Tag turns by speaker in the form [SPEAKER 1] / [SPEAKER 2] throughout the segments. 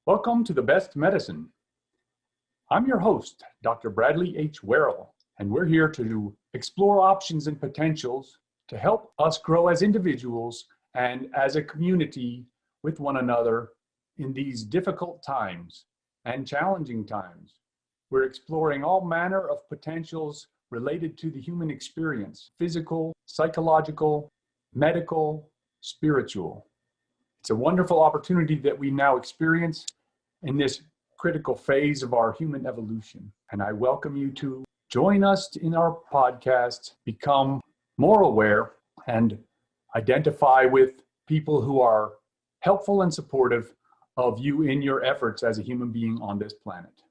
[SPEAKER 1] Welcome to The Best Medicine. I'm your host, Dr. Bradley H. Werrell, and we're here to explore options and potentials to help us grow as individuals and as a community with one another in these difficult times and challenging times. We're exploring all manner of potentials related to the human experience, physical, psychological, medical, spiritual. It's a wonderful opportunity that we now experience in this critical phase of our human evolution. And I welcome you to join us in our podcast, become more aware, and identify with people who are helpful and supportive of you in your efforts as a human being on this planet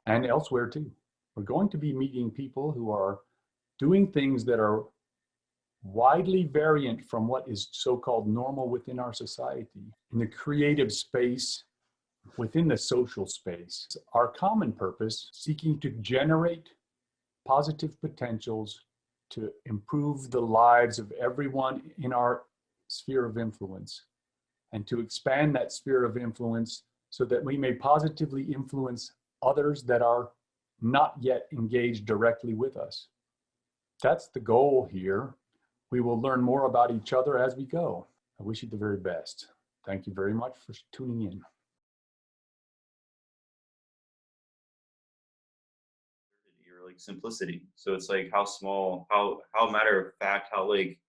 [SPEAKER 1] and elsewhere too. We're going to be meeting people who are doing things that are widely variant from what is so-called normal within our society, in the creative space, within the social space. Our common purpose, seeking to generate positive potentials to improve the lives of everyone in our sphere of influence, and to expand that sphere of influence so that we may positively influence others that are not yet engaged directly with us. That's the goal here. We will learn more about each other as we go. I wish you the very best. Thank you very much for tuning in.
[SPEAKER 2] Like simplicity. So it's like how small, how matter of fact, how like,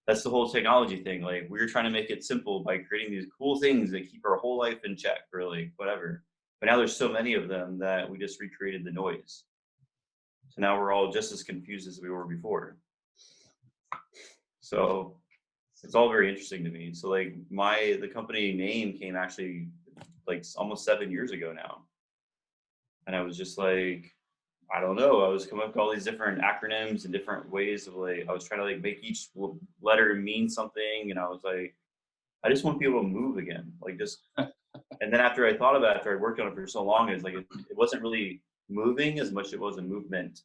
[SPEAKER 2] that's the whole technology thing. Like we're trying to make it simple by creating these cool things that keep our whole life in check, or like whatever. But now there's so many of them that we just recreated the noise. So now we're all just as confused as we were before. So it's all very interesting to me. So like the company name came actually like almost 7 years ago now. And I was just like, I don't know. I was coming up with all these different acronyms and different ways of like, I was trying to like make each letter mean something. And I was like, I just want people to move again. Like just, and then after I thought about it, after I worked on it for so long, it's like, it wasn't really moving as much as it was a movement.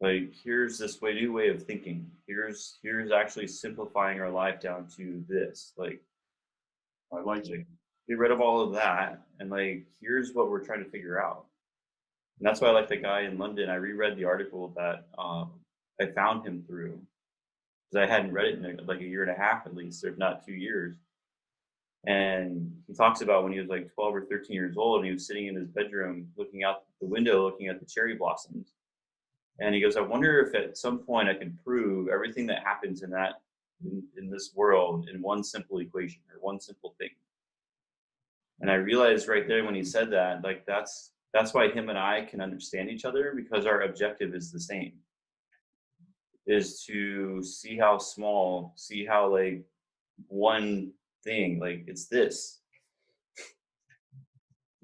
[SPEAKER 2] Like, here's this new way of thinking. Here's actually simplifying our life down to this. Like,
[SPEAKER 1] I like it.
[SPEAKER 2] Get rid of all of that. And like, here's what we're trying to figure out. And that's why I like the guy in London. I reread the article that I found him through, because I hadn't read it in like a year and a half at least, if not 2 years. And he talks about when he was like 12 or 13 years old, and he was sitting in his bedroom looking out the window, looking at the cherry blossoms. And he goes, I wonder if at some point I can prove everything that happens in this world in one simple equation or one simple thing. And I realized right there when he said that, like that's why him and I can understand each other, because our objective is the same, is to see how small, see how like one thing, like it's this,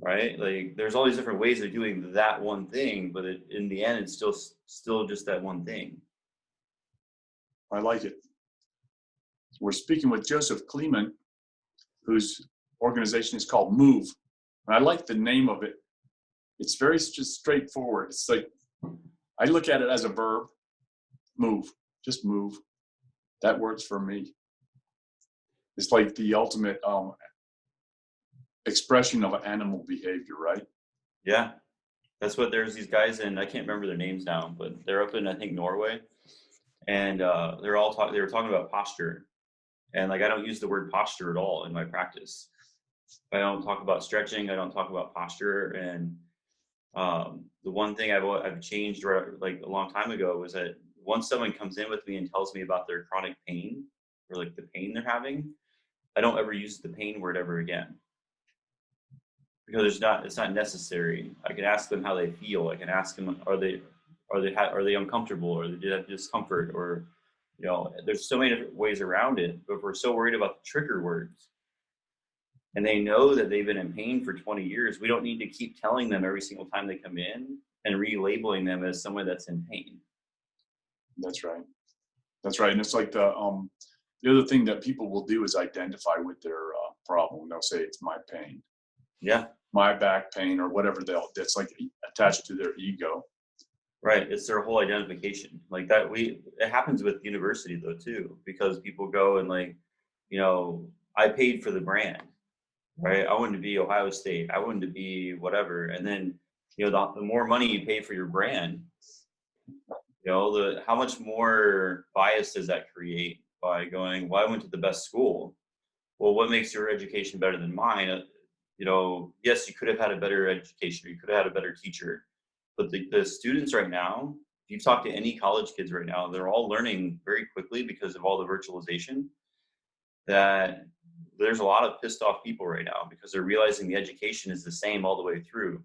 [SPEAKER 2] right? Like there's all these different ways of doing that one thing, but in the end, it's still just that one thing.
[SPEAKER 1] I like it. We're speaking with Joseph Kleman, whose organization is called Move. And I like the name of it. It's very just straightforward. It's like, I look at it as a verb, move, just move. That works for me. It's like the ultimate expression of animal behavior, right?
[SPEAKER 2] Yeah, that's what there's these guys in, I can't remember their names now, but they're up in, I think, Norway. And they were talking about posture. And like, I don't use the word posture at all in my practice. I don't talk about stretching. I don't talk about posture. And the one thing I've changed like a long time ago was that once someone comes in with me and tells me about their chronic pain or like the pain they're having, I don't ever use the pain word ever again, because it's not necessary. I can ask them how they feel. I can ask them, are they uncomfortable, or do they have discomfort, or there's so many different ways around it. But we're so worried about the trigger words. And they know that they've been in pain for 20 years. We don't need to keep telling them every single time they come in and relabeling them as someone that's in pain.
[SPEAKER 1] That's right. That's right. And it's like the other thing that people will do is identify with their problem. They'll say, it's my pain.
[SPEAKER 2] Yeah.
[SPEAKER 1] My back pain, or whatever that's like attached to their ego.
[SPEAKER 2] Right. It's their whole identification. Like that, it happens with university though too, because people go and like, I paid for the brand. right? I wanted to be Ohio State. I wanted to be whatever. And then, you know, the more money you pay for your brand, you know, how much more bias does that create by going, well, I went to the best school. Well, what makes your education better than mine? You know, yes, you could have had a better education, or you could have had a better teacher, but the students right now, if you talk to any college kids right now, they're all learning very quickly because of all the virtualization, that there's a lot of pissed off people right now because they're realizing the education is the same all the way through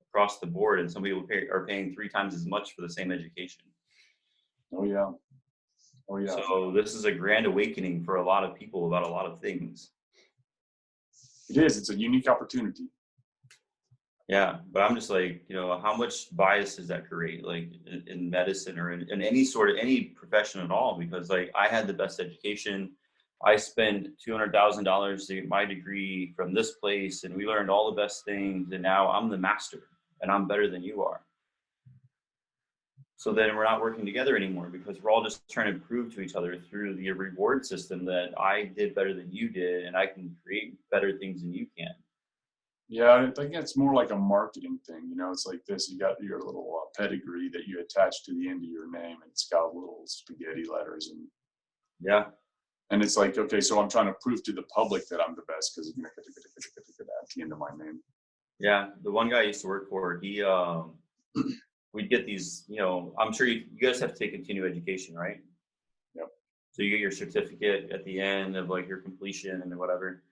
[SPEAKER 2] across the board, and some people are paying 3 times as much for the same education.
[SPEAKER 1] Oh yeah. Oh yeah.
[SPEAKER 2] So this is a grand awakening for a lot of people about a lot of things.
[SPEAKER 1] It is. It's a unique opportunity.
[SPEAKER 2] Yeah, but I'm just like, you know, how much bias does that create, like in medicine or in any sort of any profession at all? Because like I had the best education. I spent $200,000 to get my degree from this place, and we learned all the best things. And now I'm the master, and I'm better than you are. So then we're not working together anymore because we're all just trying to prove to each other through the reward system that I did better than you did, and I can create better things than you can.
[SPEAKER 1] Yeah, I think it's more like a marketing thing. You know, it's like this: you got your little pedigree that you attach to the end of your name, and it's got little spaghetti letters, and
[SPEAKER 2] Yeah.
[SPEAKER 1] And it's like, okay, so I'm trying to prove to the public that I'm the best because at the end of my name.
[SPEAKER 2] Yeah, the one guy I used to work for, he we'd get these, you know, I'm sure you guys have to take continuing education, right?
[SPEAKER 1] Yep.
[SPEAKER 2] So you get your certificate at the end of like your completion and whatever.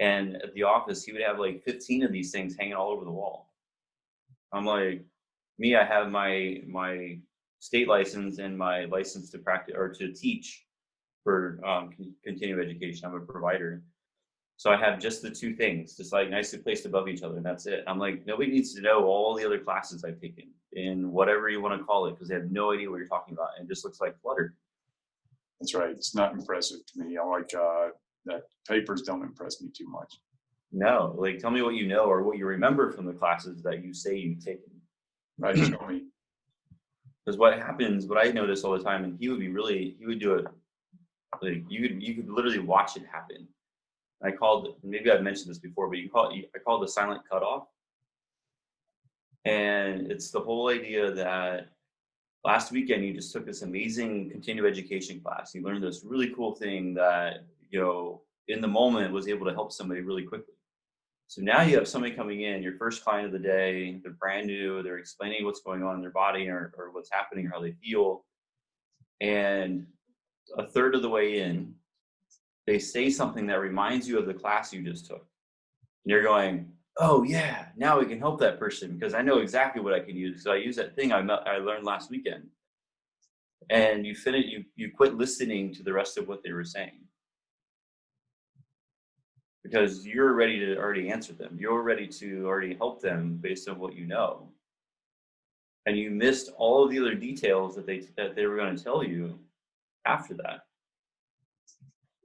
[SPEAKER 2] And at the office, he would have like 15 of these things hanging all over the wall. I'm like, I have my state license and my license to practice or to teach for continuing education. I'm a provider. So I have just the 2 things, just like nicely placed above each other, and that's it. I'm like, nobody needs to know all the other classes I've taken in whatever you want to call it, because they have no idea what you're talking about, and it just looks like clutter.
[SPEAKER 1] That's right. It's not impressive to me. I like that papers don't impress me too much.
[SPEAKER 2] No, like tell me what you know or what you remember from the classes that you say you've taken.
[SPEAKER 1] Right, show me.
[SPEAKER 2] Because what happens, what I notice all the time, and he would do it like you could literally watch it happen. I called, maybe I've mentioned this before, but I call it the silent cutoff. And it's the whole idea that last weekend you just took this amazing continuing education class. You learned this really cool thing that, you know, in the moment was able to help somebody really quickly. So now you have somebody coming in, your first client of the day, they're brand new, they're explaining what's going on in their body or what's happening or how they feel. And a third of the way in, they say something that reminds you of the class you just took. And you're going, oh yeah, now we can help that person because I know exactly what I can use. So I use that thing I learned last weekend. And you quit listening to the rest of what they were saying because you're ready to already answer them. You're ready to already help them based on what you know. And you missed all of the other details that they were going to tell you after that.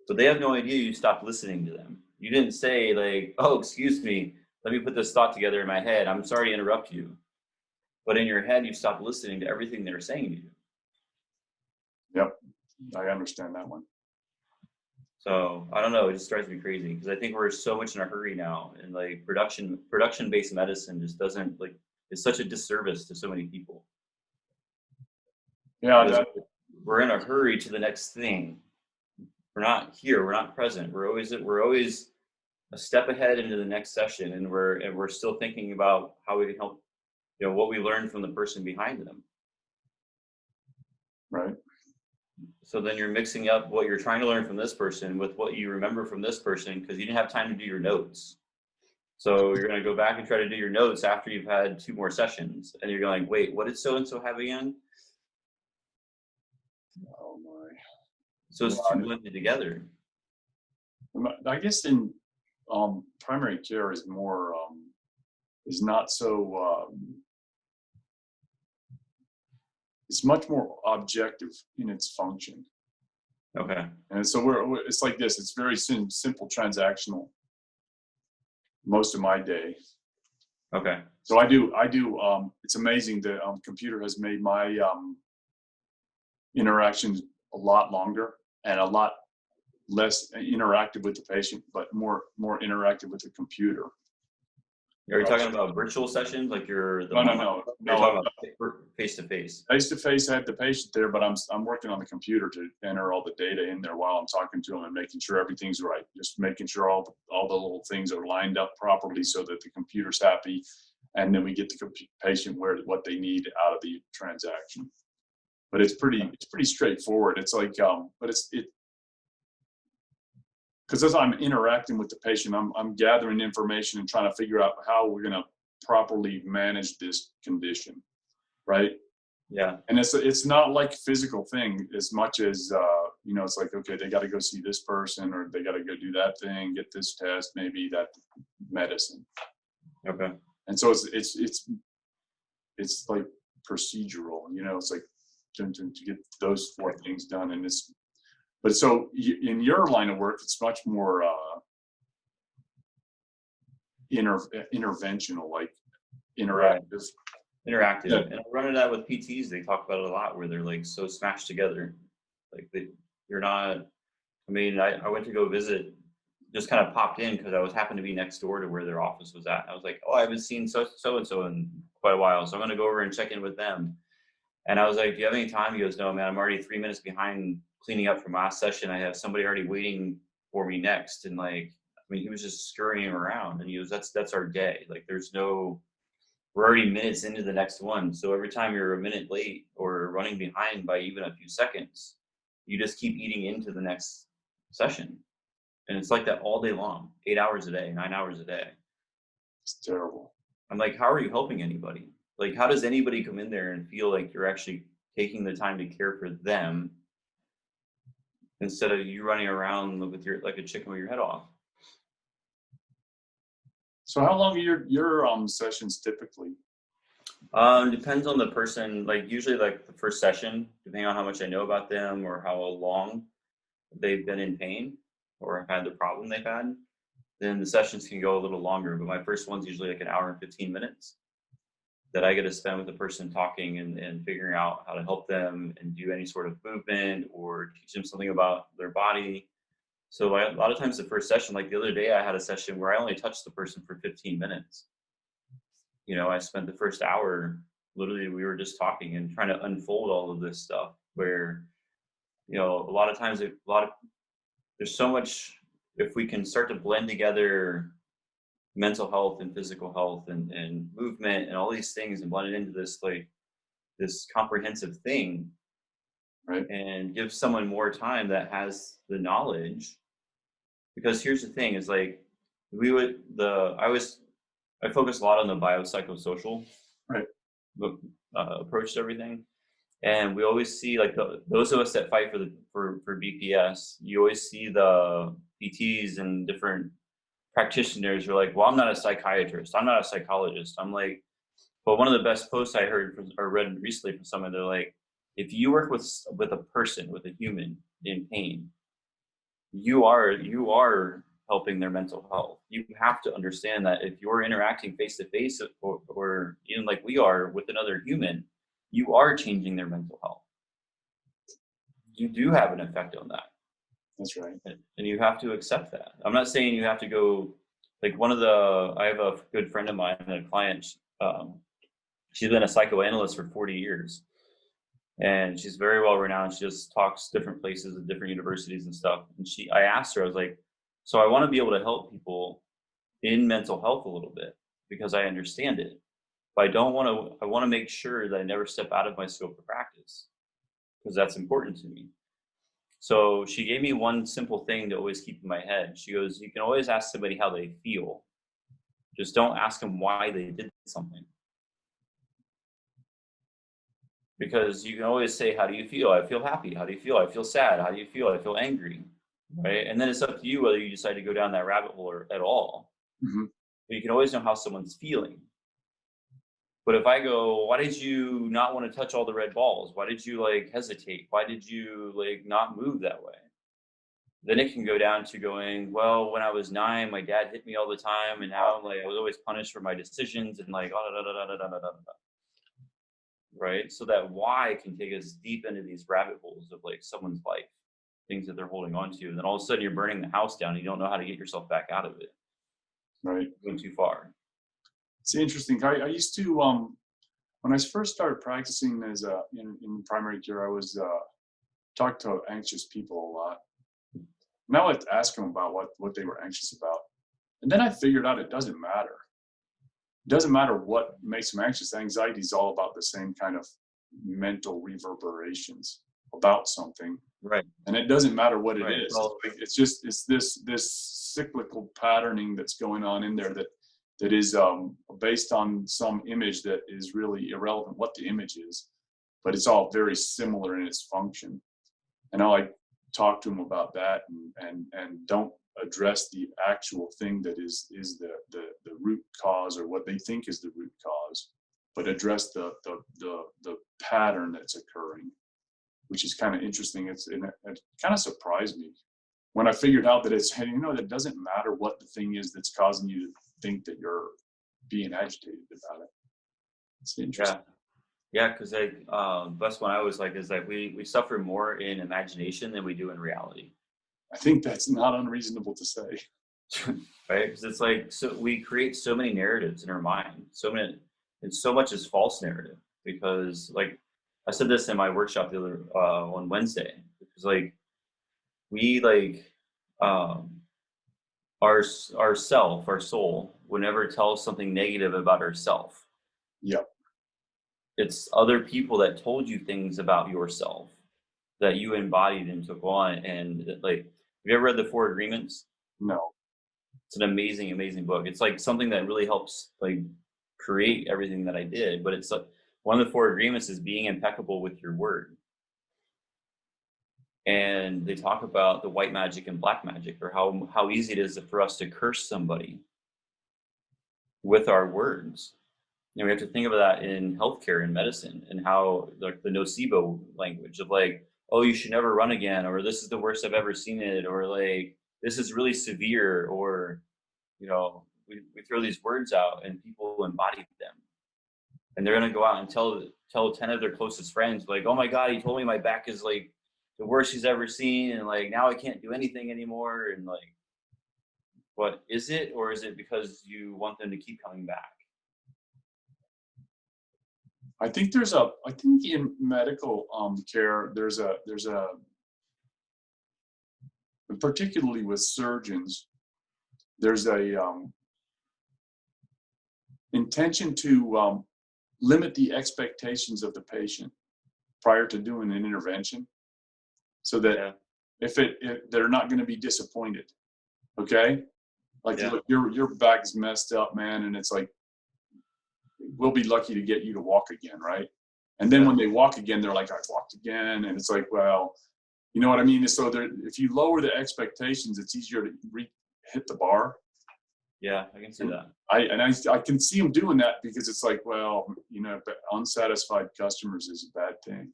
[SPEAKER 2] So they have no idea you stopped listening to them. You didn't say like, oh, excuse me, let me put this thought together in my head. I'm sorry to interrupt you. But in your head, you stopped listening to everything they were saying to you.
[SPEAKER 1] Yep, I understand that one.
[SPEAKER 2] So I don't know, it just drives me crazy because I think we're so much in a hurry now, and like production-based medicine just doesn't like, it's such a disservice to so many people.
[SPEAKER 1] Yeah,
[SPEAKER 2] we're in a hurry to the next thing. We're not here. We're not present. We're always a step ahead into the next session, and we're still thinking about how we can help, you know, what we learned from the person behind them.
[SPEAKER 1] Right.
[SPEAKER 2] So then you're mixing up what you're trying to learn from this person with what you remember from this person because you didn't have time to do your notes. So you're going to go back and try to do your notes after you've had 2 more sessions, and you're going, wait, what did so and so have again?
[SPEAKER 1] Oh my.
[SPEAKER 2] So it's too blended together.
[SPEAKER 1] I guess in primary care is more is not so it's much more objective in its function.
[SPEAKER 2] Okay.
[SPEAKER 1] And so it's like this. It's very simple transactional most of my day.
[SPEAKER 2] Okay.
[SPEAKER 1] So I do. It's amazing the computer has made my interactions a lot longer and a lot less interactive with the patient, but more interactive with the computer.
[SPEAKER 2] Are you talking about virtual sessions, like
[SPEAKER 1] No.
[SPEAKER 2] You're talking about face to face.
[SPEAKER 1] Face to face, I have the patient there, but I'm working on the computer to enter all the data in there while I'm talking to them and making sure everything's right. Just making sure all the little things are lined up properly so that the computer's happy, and then we get the patient what they need out of the transaction. But it's pretty straightforward. It's like because as I'm interacting with the patient, I'm gathering information and trying to figure out how we're going to properly manage this condition, right?
[SPEAKER 2] Yeah.
[SPEAKER 1] And it's not like a physical thing as much as it's like, okay, they got to go see this person, or they got to go do that thing, get this test, maybe that medicine.
[SPEAKER 2] Okay.
[SPEAKER 1] And so it's like procedural, it's like to get those 4 things done, and but so in your line of work, it's much more interventional, like interactive.
[SPEAKER 2] Interactive.
[SPEAKER 1] Yeah.
[SPEAKER 2] And I run into that with PTs. They talk about it a lot, where they're like so smashed together. Like you're not, I mean, I went to go visit, just kind of popped in because I happened to be next door to where their office was at. I was like, oh, I haven't seen so-and-so in quite a while, so I'm going to go over and check in with them. And I was like, do you have any time? He goes, no, man, I'm already 3 minutes behind cleaning up from last session. I have somebody already waiting for me next. And like, I mean, he was just scurrying around, and he goes, that's our day. Like we're already minutes into the next one. So every time you're a minute late or running behind by even a few seconds, you just keep eating into the next session. And it's like that all day long, 8 hours a day, 9 hours a day.
[SPEAKER 1] It's terrible.
[SPEAKER 2] I'm like, how are you helping anybody? Like, how does anybody come in there and feel like you're actually taking the time to care for them instead of you running around with like a chicken with your head off?
[SPEAKER 1] So how long are your sessions typically?
[SPEAKER 2] Depends on the person. Like usually like the first session, depending on how much I know about them or how long they've been in pain or had the problem they've had, then the sessions can go a little longer. But my first one's usually like an hour and 15 minutes that I get to spend with the person talking and figuring out how to help them and do any sort of movement or teach them something about their body. So a lot of times the first session, like the other day, I had a session where I only touched the person for 15 minutes. I spent the first hour, literally, we were just talking and trying to unfold all of this stuff where, a lot of times, there's so much, if we can start to blend together mental health and physical health and movement and all these things and blend it into this comprehensive thing,
[SPEAKER 1] right?
[SPEAKER 2] And give someone more time that has the knowledge. Because here's the thing is like, I focus a lot on the biopsychosocial
[SPEAKER 1] right.
[SPEAKER 2] Approach to everything. And we always see like those of us that fight for BPS, you always see the PTs and different practitioners are like, well, I'm not a psychiatrist, I'm not a psychologist. I'm like, but one of the best posts I heard or read recently from someone, they're like, if you work with a person, with a human in pain, you are helping their mental health. You have to understand that if you're interacting face to face or even like we are with another human, you are changing their mental health. You do have an effect on that.
[SPEAKER 1] That's right.
[SPEAKER 2] And you have to accept that. I'm not saying you have to go, like I have a good friend of mine and a client, she's been a psychoanalyst for 40 years. And she's very well renowned. She just talks different places at different universities and stuff. And I asked her, I was like, so I want to be able to help people in mental health a little bit because I understand it. But I want to make sure that I never step out of my scope of practice because that's important to me. So she gave me one simple thing to always keep in my head. She goes, you can always ask somebody how they feel. Just don't ask them why they did something. Because you can always say, how do you feel? I feel happy. How do you feel? I feel sad. How do you feel? I feel angry. Right? And then it's up to you whether you decide to go down that rabbit hole at all.
[SPEAKER 1] Mm-hmm.
[SPEAKER 2] But you can always know how someone's feeling. But if I go, why did you not want to touch all the red balls? Why did you hesitate? Why did you not move that way? Then it can go down to going, well, when I was 9, my dad hit me all the time. And now I was always punished for my decisions and right? So that why can take us deep into these rabbit holes of someone's life things that they're holding on to. And then all of a sudden you're burning the house down and you don't know how to get yourself back out of it.
[SPEAKER 1] Right.
[SPEAKER 2] Going too far.
[SPEAKER 1] It's interesting. I used to, when I first started practicing as in primary care, I was talked to anxious people a lot. And I would ask them about what they were anxious about. And then I figured out it doesn't matter. It doesn't matter what makes them anxious. Anxiety is all about the same kind of mental reverberations about something.
[SPEAKER 2] Right.
[SPEAKER 1] And it doesn't matter what it
[SPEAKER 2] Right.
[SPEAKER 1] is. It's this cyclical patterning that's going on in there that is based on some image that is really irrelevant what the image is, but it's all very similar in its function. And I talk to them about that and don't address the actual thing that is the root cause or what they think is the root cause, but address the pattern that's occurring, which is kind of interesting. It kind of surprised me when I figured out that it's, that doesn't matter what the thing is that's causing you to think that you're being agitated about it. It's interesting.
[SPEAKER 2] Yeah, because the best one I always like is that we suffer more in imagination than we do in reality.
[SPEAKER 1] I think that's not unreasonable to say.
[SPEAKER 2] Right? Because it's like, so we create so many narratives in our mind, and so much is false narrative. Because like I said this in my workshop the other on Wednesday, because like we like our soul would never tell us something negative about ourself.
[SPEAKER 1] Yep.
[SPEAKER 2] It's other people that told you things about yourself that you embodied and took on. And like, have you ever read The Four Agreements?
[SPEAKER 1] No.
[SPEAKER 2] It's an amazing, amazing book. It's like something that really helps like create everything that I did. But it's like one of the four agreements is being impeccable with your word. And they talk about the white magic and black magic, or how easy it is for us to curse somebody with our words. We have to think about that in healthcare and medicine, and how like the nocebo language of like, oh, you should never run again, or this is the worst I've ever seen it, or like this is really severe, or we throw these words out and people embody them, and they're gonna go out and tell 10 of their closest friends like, oh my God, he told me my back is like the worst he's ever seen, and like now I can't do anything anymore, and like, what is it? Or is it because you want them to keep coming back?
[SPEAKER 1] I think in medical care, there's a particularly with surgeons, there's a intention to limit the expectations of the patient prior to doing an intervention, so that if they're not going to be disappointed. Okay, like look, your back is messed up, man, and it's like, we'll be lucky to get you to walk again, right? And then when they walk again, they're like, I walked again, and it's like, well, you know what I mean? So if you lower the expectations, it's easier to hit the bar.
[SPEAKER 2] Yeah, I can see that.
[SPEAKER 1] I can see them doing that, because it's like, well, unsatisfied customers is a bad thing.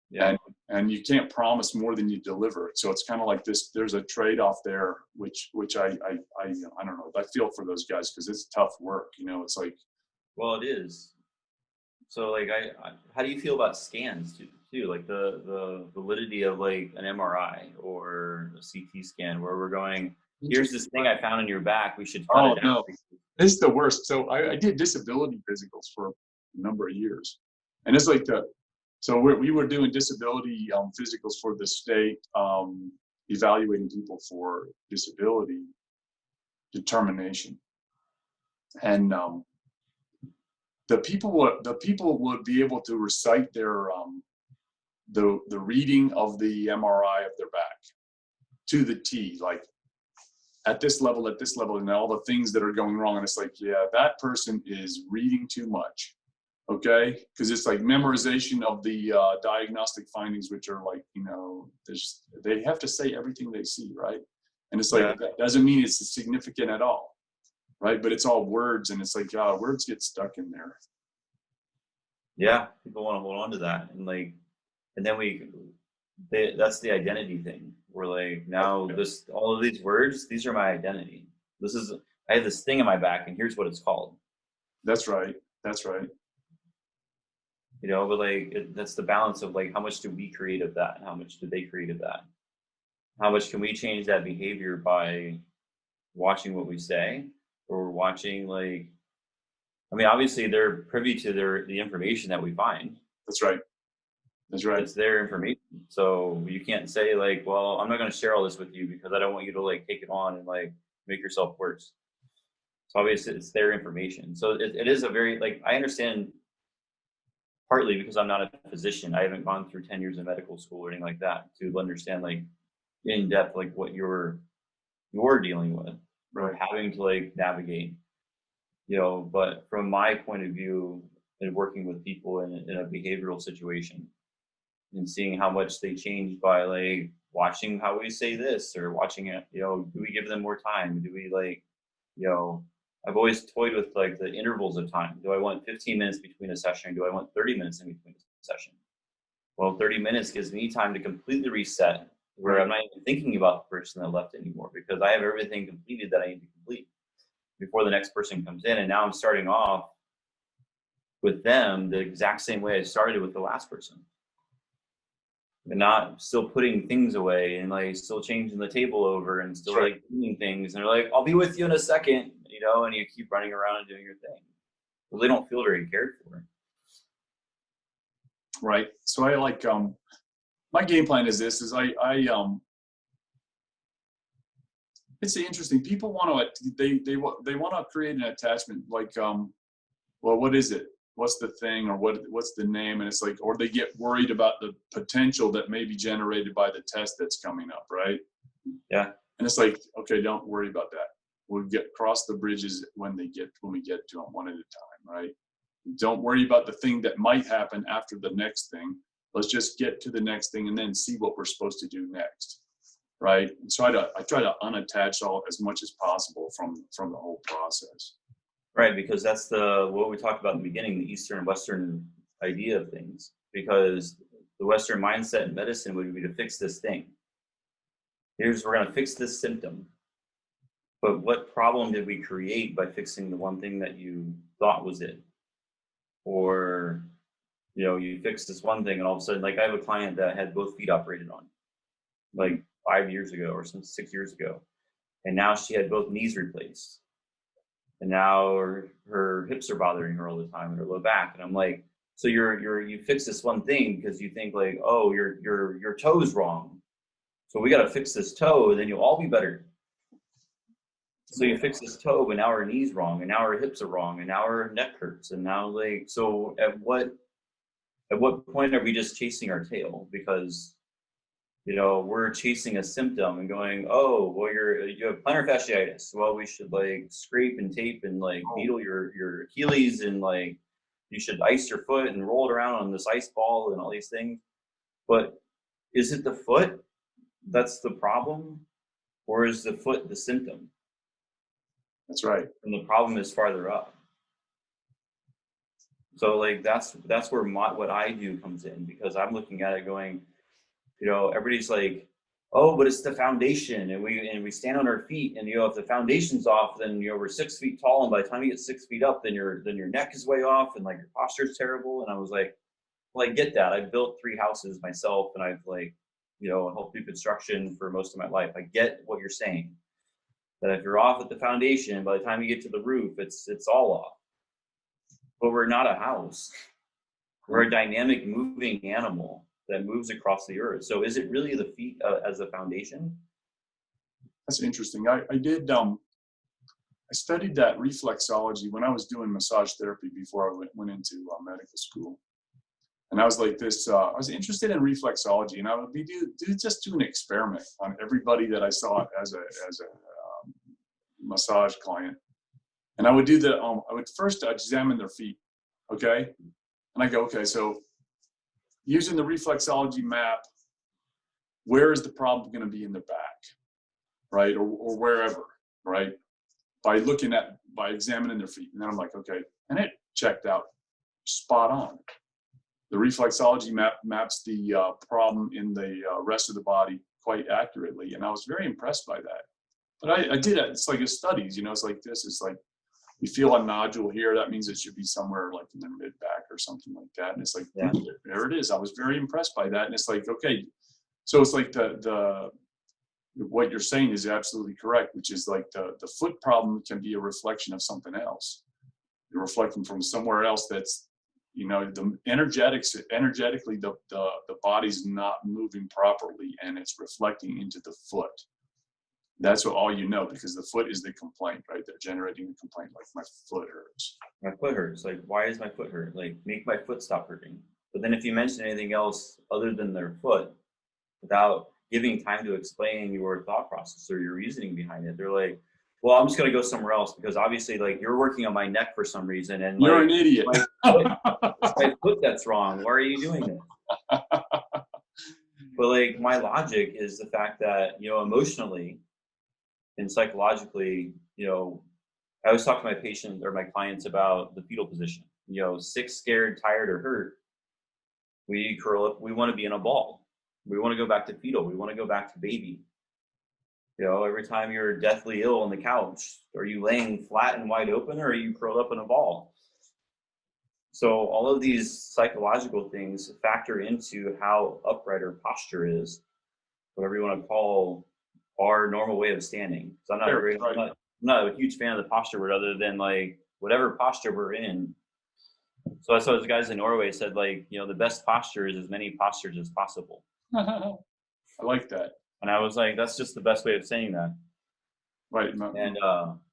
[SPEAKER 1] Yeah. And you can't promise more than you deliver. So it's kind of like this. There's a trade-off there, which I don't know. I feel for those guys, because it's tough work. It's like.
[SPEAKER 2] Well, it is. So like, how do you feel about scans too? Like the validity of like an MRI or a CT scan, where we're going, here's this thing I found in your back, we should cut it out.
[SPEAKER 1] No, this is the worst. So I did disability physicals for a number of years, and it's like so we were doing disability physicals for the state, evaluating people for disability determination, and the people would be able to recite their the reading of the MRI of their back to the T, like at this level, and all the things that are going wrong. And it's like, yeah, that person is reading too much. Okay, because it's like memorization of the diagnostic findings, which are like, they have to say everything they see, right? And it's like, that doesn't mean it's significant at all, right? But it's all words, and it's like, words get stuck in there.
[SPEAKER 2] Yeah, people want to hold on to that, and like, and then that's the identity thing. We're like, now all of these words, these are my identity. I have this thing in my back, and here's what it's called.
[SPEAKER 1] That's right.
[SPEAKER 2] But like, that's the balance of like, how much do we create of that, and how much do they create of that? how much can we change that behavior by watching what we say, or watching, like, I mean, obviously they're privy to the information that we find.
[SPEAKER 1] That's right. That's right.
[SPEAKER 2] It's their information. So you can't say like, well, I'm not going to share all this with you because I don't want you to like take it on and like make yourself worse. So obviously it's their information. So it is a very, like, I understand, partly because I'm not a physician. I haven't gone through 10 years of medical school or anything like that to understand like in depth, like what you're dealing with, or
[SPEAKER 1] Right.
[SPEAKER 2] having to like navigate, you know. But from my point of view, in working with people in a behavioral situation, and seeing how much they change by like watching how we say this, or watching it, you know, do we give them more time? Do we like, you know, I've always toyed with like the intervals of time. Do I want 15 minutes between a session, or do I want 30 minutes in between a session? Well, 30 minutes gives me time to completely reset, where I'm not even thinking about the person that left anymore, because I have everything completed that I need to complete before the next person comes in. And now I'm starting off with them the exact same way I started with the last person, and not still putting things away and like still changing the table over and still like doing things. And they're like, I'll be with you in a second, you know, and you keep running around and doing your thing. Well, they don't feel very cared for.
[SPEAKER 1] Right. So I like, my game plan is this, is it's interesting. People want to, they want to create an attachment, like, well, what is it? What's the thing, or what's the name? And it's like, or they get worried about the potential that may be generated by the test that's coming up, right?
[SPEAKER 2] Yeah.
[SPEAKER 1] And it's like, okay, don't worry about that. We'll cross the bridges when we get to them, one at a time, right? Don't worry about the thing that might happen after the next thing. Let's just get to the next thing and then see what we're supposed to do next, right? And so I try to unattach as much as possible from the whole process.
[SPEAKER 2] Right, because that's what we talked about in the beginning, the Eastern and Western idea of things. Because the Western mindset in medicine would be to fix this thing. We're going to fix this symptom. But what problem did we create by fixing the one thing that you thought was it? Or, you know, you fix this one thing and all of a sudden, like I have a client that had both feet operated on, like 5 years ago or 6 years ago. And now she had both knees replaced. And now her hips are bothering her all the time, and her low back. And I'm like, so you fix this one thing because you think like, oh, your toe's wrong, so we got to fix this toe, and then you'll all be better. So you fix this toe, but now her knee's wrong, and now her hips are wrong, and now her neck hurts, and now like, so at what point are we just chasing our tail? Because, you know, we're chasing a symptom and going, oh, well, you have plantar fasciitis. Well, we should like scrape and tape and like needle your Achilles, and like you should ice your foot and roll it around on this ice ball and all these things. But is it the foot that's the problem, or is the foot the symptom?
[SPEAKER 1] That's right.
[SPEAKER 2] And the problem is farther up. So like that's where what I do comes in, because I'm looking at it going, you know, everybody's like, oh, but it's the foundation, and we stand on our feet, and you know, if the foundation's off, then you know, we're 6 feet tall, and by the time you get 6 feet up, then your neck is way off, and like your posture's terrible. And I was like, well, I get that. I've built 3 houses myself, and I've like, you know, helped do construction for most of my life. I get what you're saying, that if you're off at the foundation, by the time you get to the roof, it's all off. But we're not a house. We're a dynamic, moving animal that moves across the earth. So is it really the feet as a foundation?
[SPEAKER 1] That's interesting. I studied that reflexology when I was doing massage therapy before I went into medical school. And I was like this, I was interested in reflexology, and I would just do an experiment on everybody that I saw as a massage client. And I would do I would first examine their feet. Okay. And I go, okay, so using the reflexology map, where is the problem going to be in the back, right? Or wherever, right? By examining their feet. And then I'm like, okay. And it checked out spot on. The reflexology maps the problem in the rest of the body quite accurately. And I was very impressed by that. But I did it. It's like a studies, you know, it's like this. It's like, you feel a nodule here, that means it should be somewhere like in the mid back or something like that. And it's like, yeah, there it is. I was very impressed by that. And it's like, okay, so it's like the what you're saying is absolutely correct, which is like the foot problem can be a reflection of something else. You're reflecting from somewhere else that's, the energetically, the body's not moving properly, and it's reflecting into the foot. That's all because the foot is the complaint, right? They're generating a complaint, like my foot hurts.
[SPEAKER 2] My foot hurts. Like, why does my foot hurt? Like, make my foot stop hurting. But then if you mention anything else other than their foot, without giving time to explain your thought process or your reasoning behind it, they're like, well, I'm just going to go somewhere else because obviously, like, you're working on my neck for some reason. And
[SPEAKER 1] you're an idiot.
[SPEAKER 2] It's my foot that's wrong. Why are you doing this? But like, my logic is the fact that, emotionally and psychologically, I always talk to my patients or my clients about the fetal position. Sick, scared, tired, or hurt, we curl up. We want to be in a ball. We want to go back to fetal. We want to go back to baby. Every time you're deathly ill on the couch, are you laying flat and wide open, or are you curled up in a ball? So all of these psychological things factor into how upright our posture is, whatever you want to call our normal way of standing. So I'm not a huge fan of the posture word, other than like whatever posture we're in. So I saw those guys in Norway said, like, the best posture is as many postures as possible.
[SPEAKER 1] I like that.
[SPEAKER 2] And I was like, that's just the best way of saying that.
[SPEAKER 1] Right.
[SPEAKER 2] And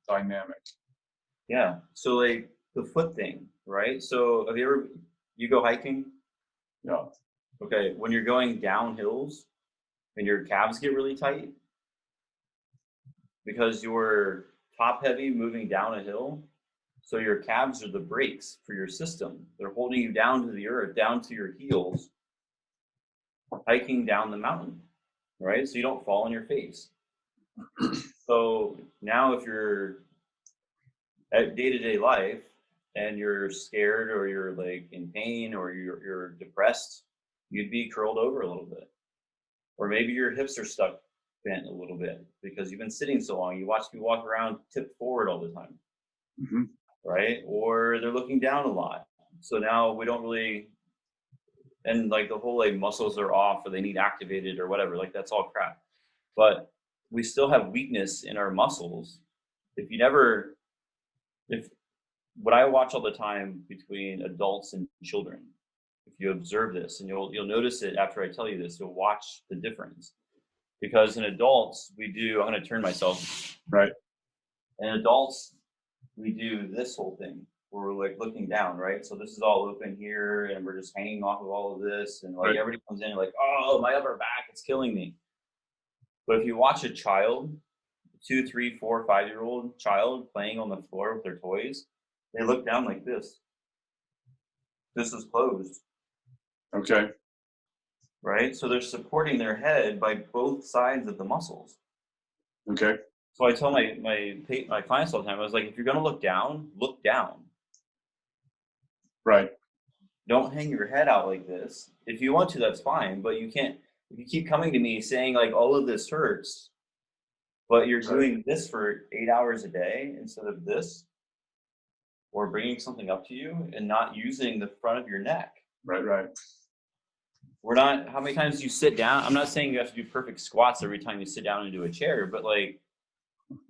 [SPEAKER 1] dynamic.
[SPEAKER 2] Yeah. So like the foot thing, right? So have you go hiking?
[SPEAKER 1] Yeah.
[SPEAKER 2] Okay. When you're going down hills and your calves get really tight because you're top heavy moving down a hill. So your calves are the brakes for your system. They're holding you down to the earth, down to your heels, hiking down the mountain, right? So you don't fall on your face. So now if you're at day-to-day life and you're scared or you're like in pain or you're depressed, you'd be curled over a little bit. Or maybe your hips are stuck bent a little bit because you've been sitting so long. You watch people walk around tip forward all the time.
[SPEAKER 1] Mm-hmm.
[SPEAKER 2] Right? Or they're looking down a lot. So now we don't really, and like the whole like muscles are off or they need activated or whatever, like that's all crap. But we still have weakness in our muscles. If what I watch all the time between adults and children, if you observe this, and you'll notice it after I tell you this, you'll watch the difference. Because in adults, I'm going to turn myself.
[SPEAKER 1] Right.
[SPEAKER 2] In adults, we do this whole thing where we're like looking down, right? So this is all open here and we're just hanging off of all of this. And like
[SPEAKER 1] right.
[SPEAKER 2] Everybody comes in like, oh, my upper back, it's killing me. But if you watch a child, 2, 3, 4, 5-year-old child playing on the floor with their toys, they look down like this. This is closed.
[SPEAKER 1] Okay.
[SPEAKER 2] Right? So they're supporting their head by both sides of the muscles.
[SPEAKER 1] Okay.
[SPEAKER 2] So I tell my clients all the time, I was like, if you're going to look down, look down.
[SPEAKER 1] Right.
[SPEAKER 2] Don't hang your head out like this. If you want to, that's fine. But you can't, if you keep coming to me saying like all of this hurts, but you're doing this for 8 hours a day instead of this, or bringing something up to you and not using the front of your neck.
[SPEAKER 1] Right.
[SPEAKER 2] How many times do you sit down? I'm not saying you have to do perfect squats every time you sit down into a chair, but like,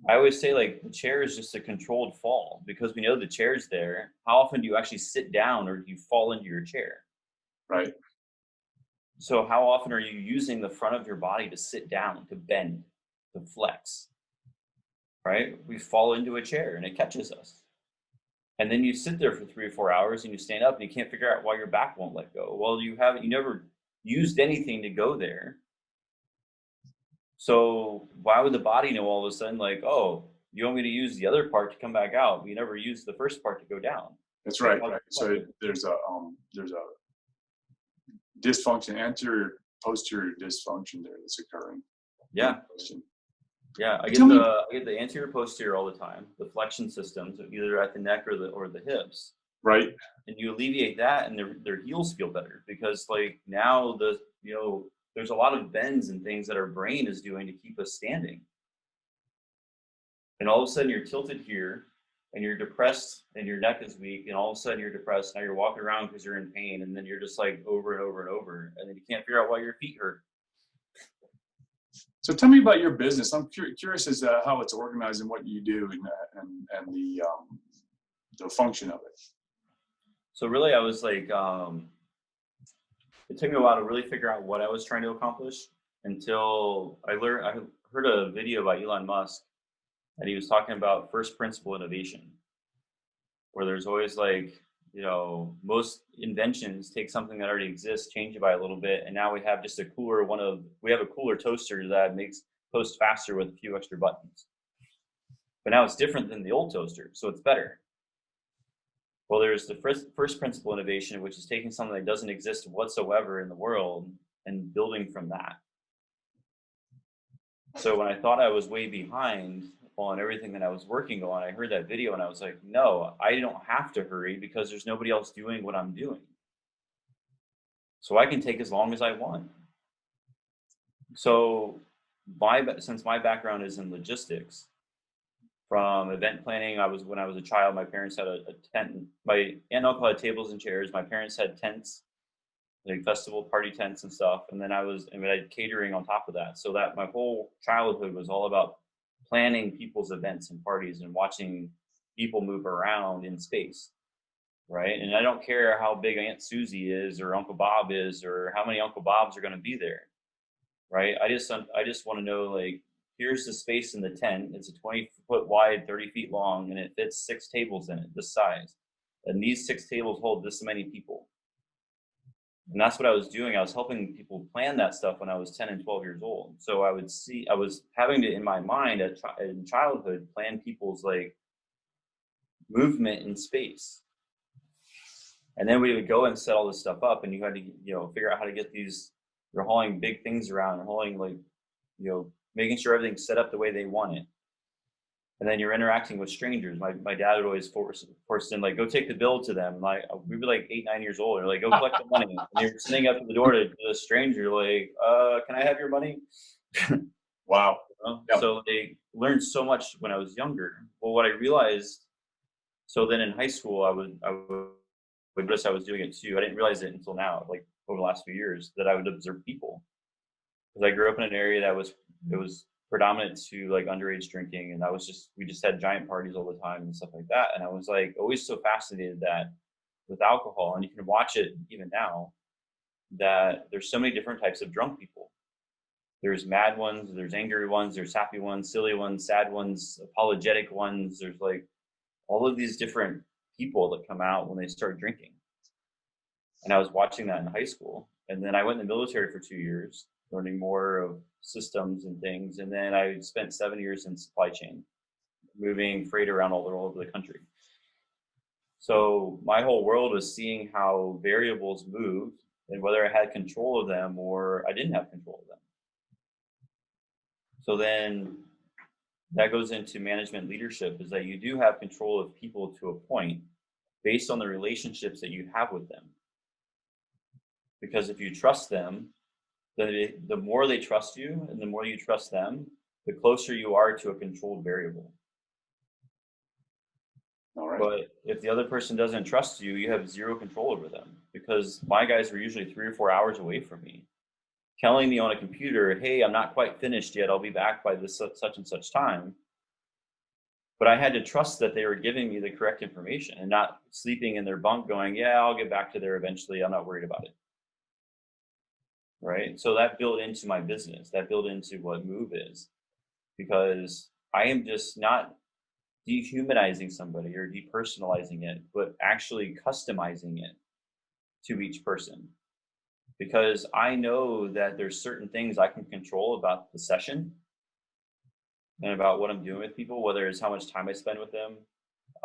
[SPEAKER 2] I always say like the chair is just a controlled fall because we know the chair's there. How often do you actually sit down or do you fall into your chair?
[SPEAKER 1] Right.
[SPEAKER 2] So how often are you using the front of your body to sit down, to bend, to flex? Right? We fall into a chair and it catches us. And then you sit there for 3 or 4 hours and you stand up and you can't figure out why your back won't let go. Well, you never used anything to go there. So why would the body know all of a sudden, like, oh, you want me to use the other part to come back out? We never used the first part to go down.
[SPEAKER 1] That's right. So there's a dysfunction, anterior posterior dysfunction there that's occurring.
[SPEAKER 2] Yeah. Yeah. I get the anterior posterior all the time, the flexion systems, either at the neck or the hips.
[SPEAKER 1] Right.
[SPEAKER 2] And you alleviate that and their heels feel better because like now there's a lot of bends and things that our brain is doing to keep us standing. And all of a sudden you're tilted here and you're depressed and your neck is weak and all of a sudden you're depressed. Now you're walking around because you're in pain and then you're just like over and over and over. And then you can't figure out why your feet hurt.
[SPEAKER 1] So tell me about your business. I'm curious as to how it's organized and what you do and the function of it.
[SPEAKER 2] So really, I was like, it took me a while to really figure out what I was trying to accomplish until I heard a video by Elon Musk, and he was talking about first principle innovation, where there's always like, most inventions take something that already exists, change it by a little bit, and now we have just a cooler toaster that makes toast faster with a few extra buttons. But now it's different than the old toaster, so it's better. Well, there's the first principle innovation, which is taking something that doesn't exist whatsoever in the world and building from that. So when I thought I was way behind on everything that I was working on, I heard that video and I was like, no, I don't have to hurry because there's nobody else doing what I'm doing. So I can take as long as I want. So since my background is in logistics, from event planning, when I was a child, my parents had a tent. My aunt and uncle had tables and chairs. My parents had tents, like festival party tents and stuff. And then I had catering on top of that. So that my whole childhood was all about planning people's events and parties and watching people move around in space, right? And I don't care how big Aunt Susie is or Uncle Bob is or how many Uncle Bobs are going to be there, right? I just want to know, like, here's the space in the tent. It's a 20-foot wide, 30 feet long, and it fits 6 tables in it, this size. And these 6 tables hold this many people. And that's what I was doing. I was helping people plan that stuff when I was 10 and 12 years old. So I was having to, in my mind, in childhood, plan people's like movement in space. And then we would go and set all this stuff up, and you had to, figure out how to get you're hauling big things around and hauling making sure everything's set up the way they want it. And then you're interacting with strangers. My dad would always force in, like, go take the bill to them. Like, we'd be like 8, 9 years old. Or like, go collect the money. And you're sitting up at the door to the stranger, like, can I have your money?
[SPEAKER 1] Wow.
[SPEAKER 2] Yep. So they learned so much when I was younger. Well, what I realized, so then in high school, I would notice I was doing it too. I didn't realize it until now, like over the last few years, that I would observe people. Because I grew up in an area that was predominant to like underage drinking, and we just had giant parties all the time and stuff like that. And I was like always so fascinated that with alcohol, and you can watch it even now, that there's so many different types of drunk people. There's mad ones, there's angry ones, there's happy ones, silly ones, sad ones, apologetic ones. There's like all of these different people that come out when they start drinking. And I was watching that in high school. And then I went in the military for 2 years, learning more of systems and things. And then I spent 7 years in supply chain, moving freight around all over the country. So my whole world was seeing how variables moved and whether I had control of them or I didn't have control of them. So then that goes into management leadership, is that you do have control of people to a point based on the relationships that you have with them. Because if you trust them, then the more they trust you and the more you trust them, the closer you are to a controlled variable.
[SPEAKER 1] All right.
[SPEAKER 2] But if the other person doesn't trust you, you have zero control over them, because my guys were usually 3 or 4 hours away from me, telling me on a computer, hey, I'm not quite finished yet. I'll be back by this such and such time. But I had to trust that they were giving me the correct information and not sleeping in their bunk going, yeah, I'll get back to there eventually. I'm not worried about it. Right? So that built into my business. That built into what Move is, because I am just not dehumanizing somebody or depersonalizing it, but actually customizing it to each person. Because I know that there's certain things I can control about the session and about what I'm doing with people, whether it's how much time I spend with them.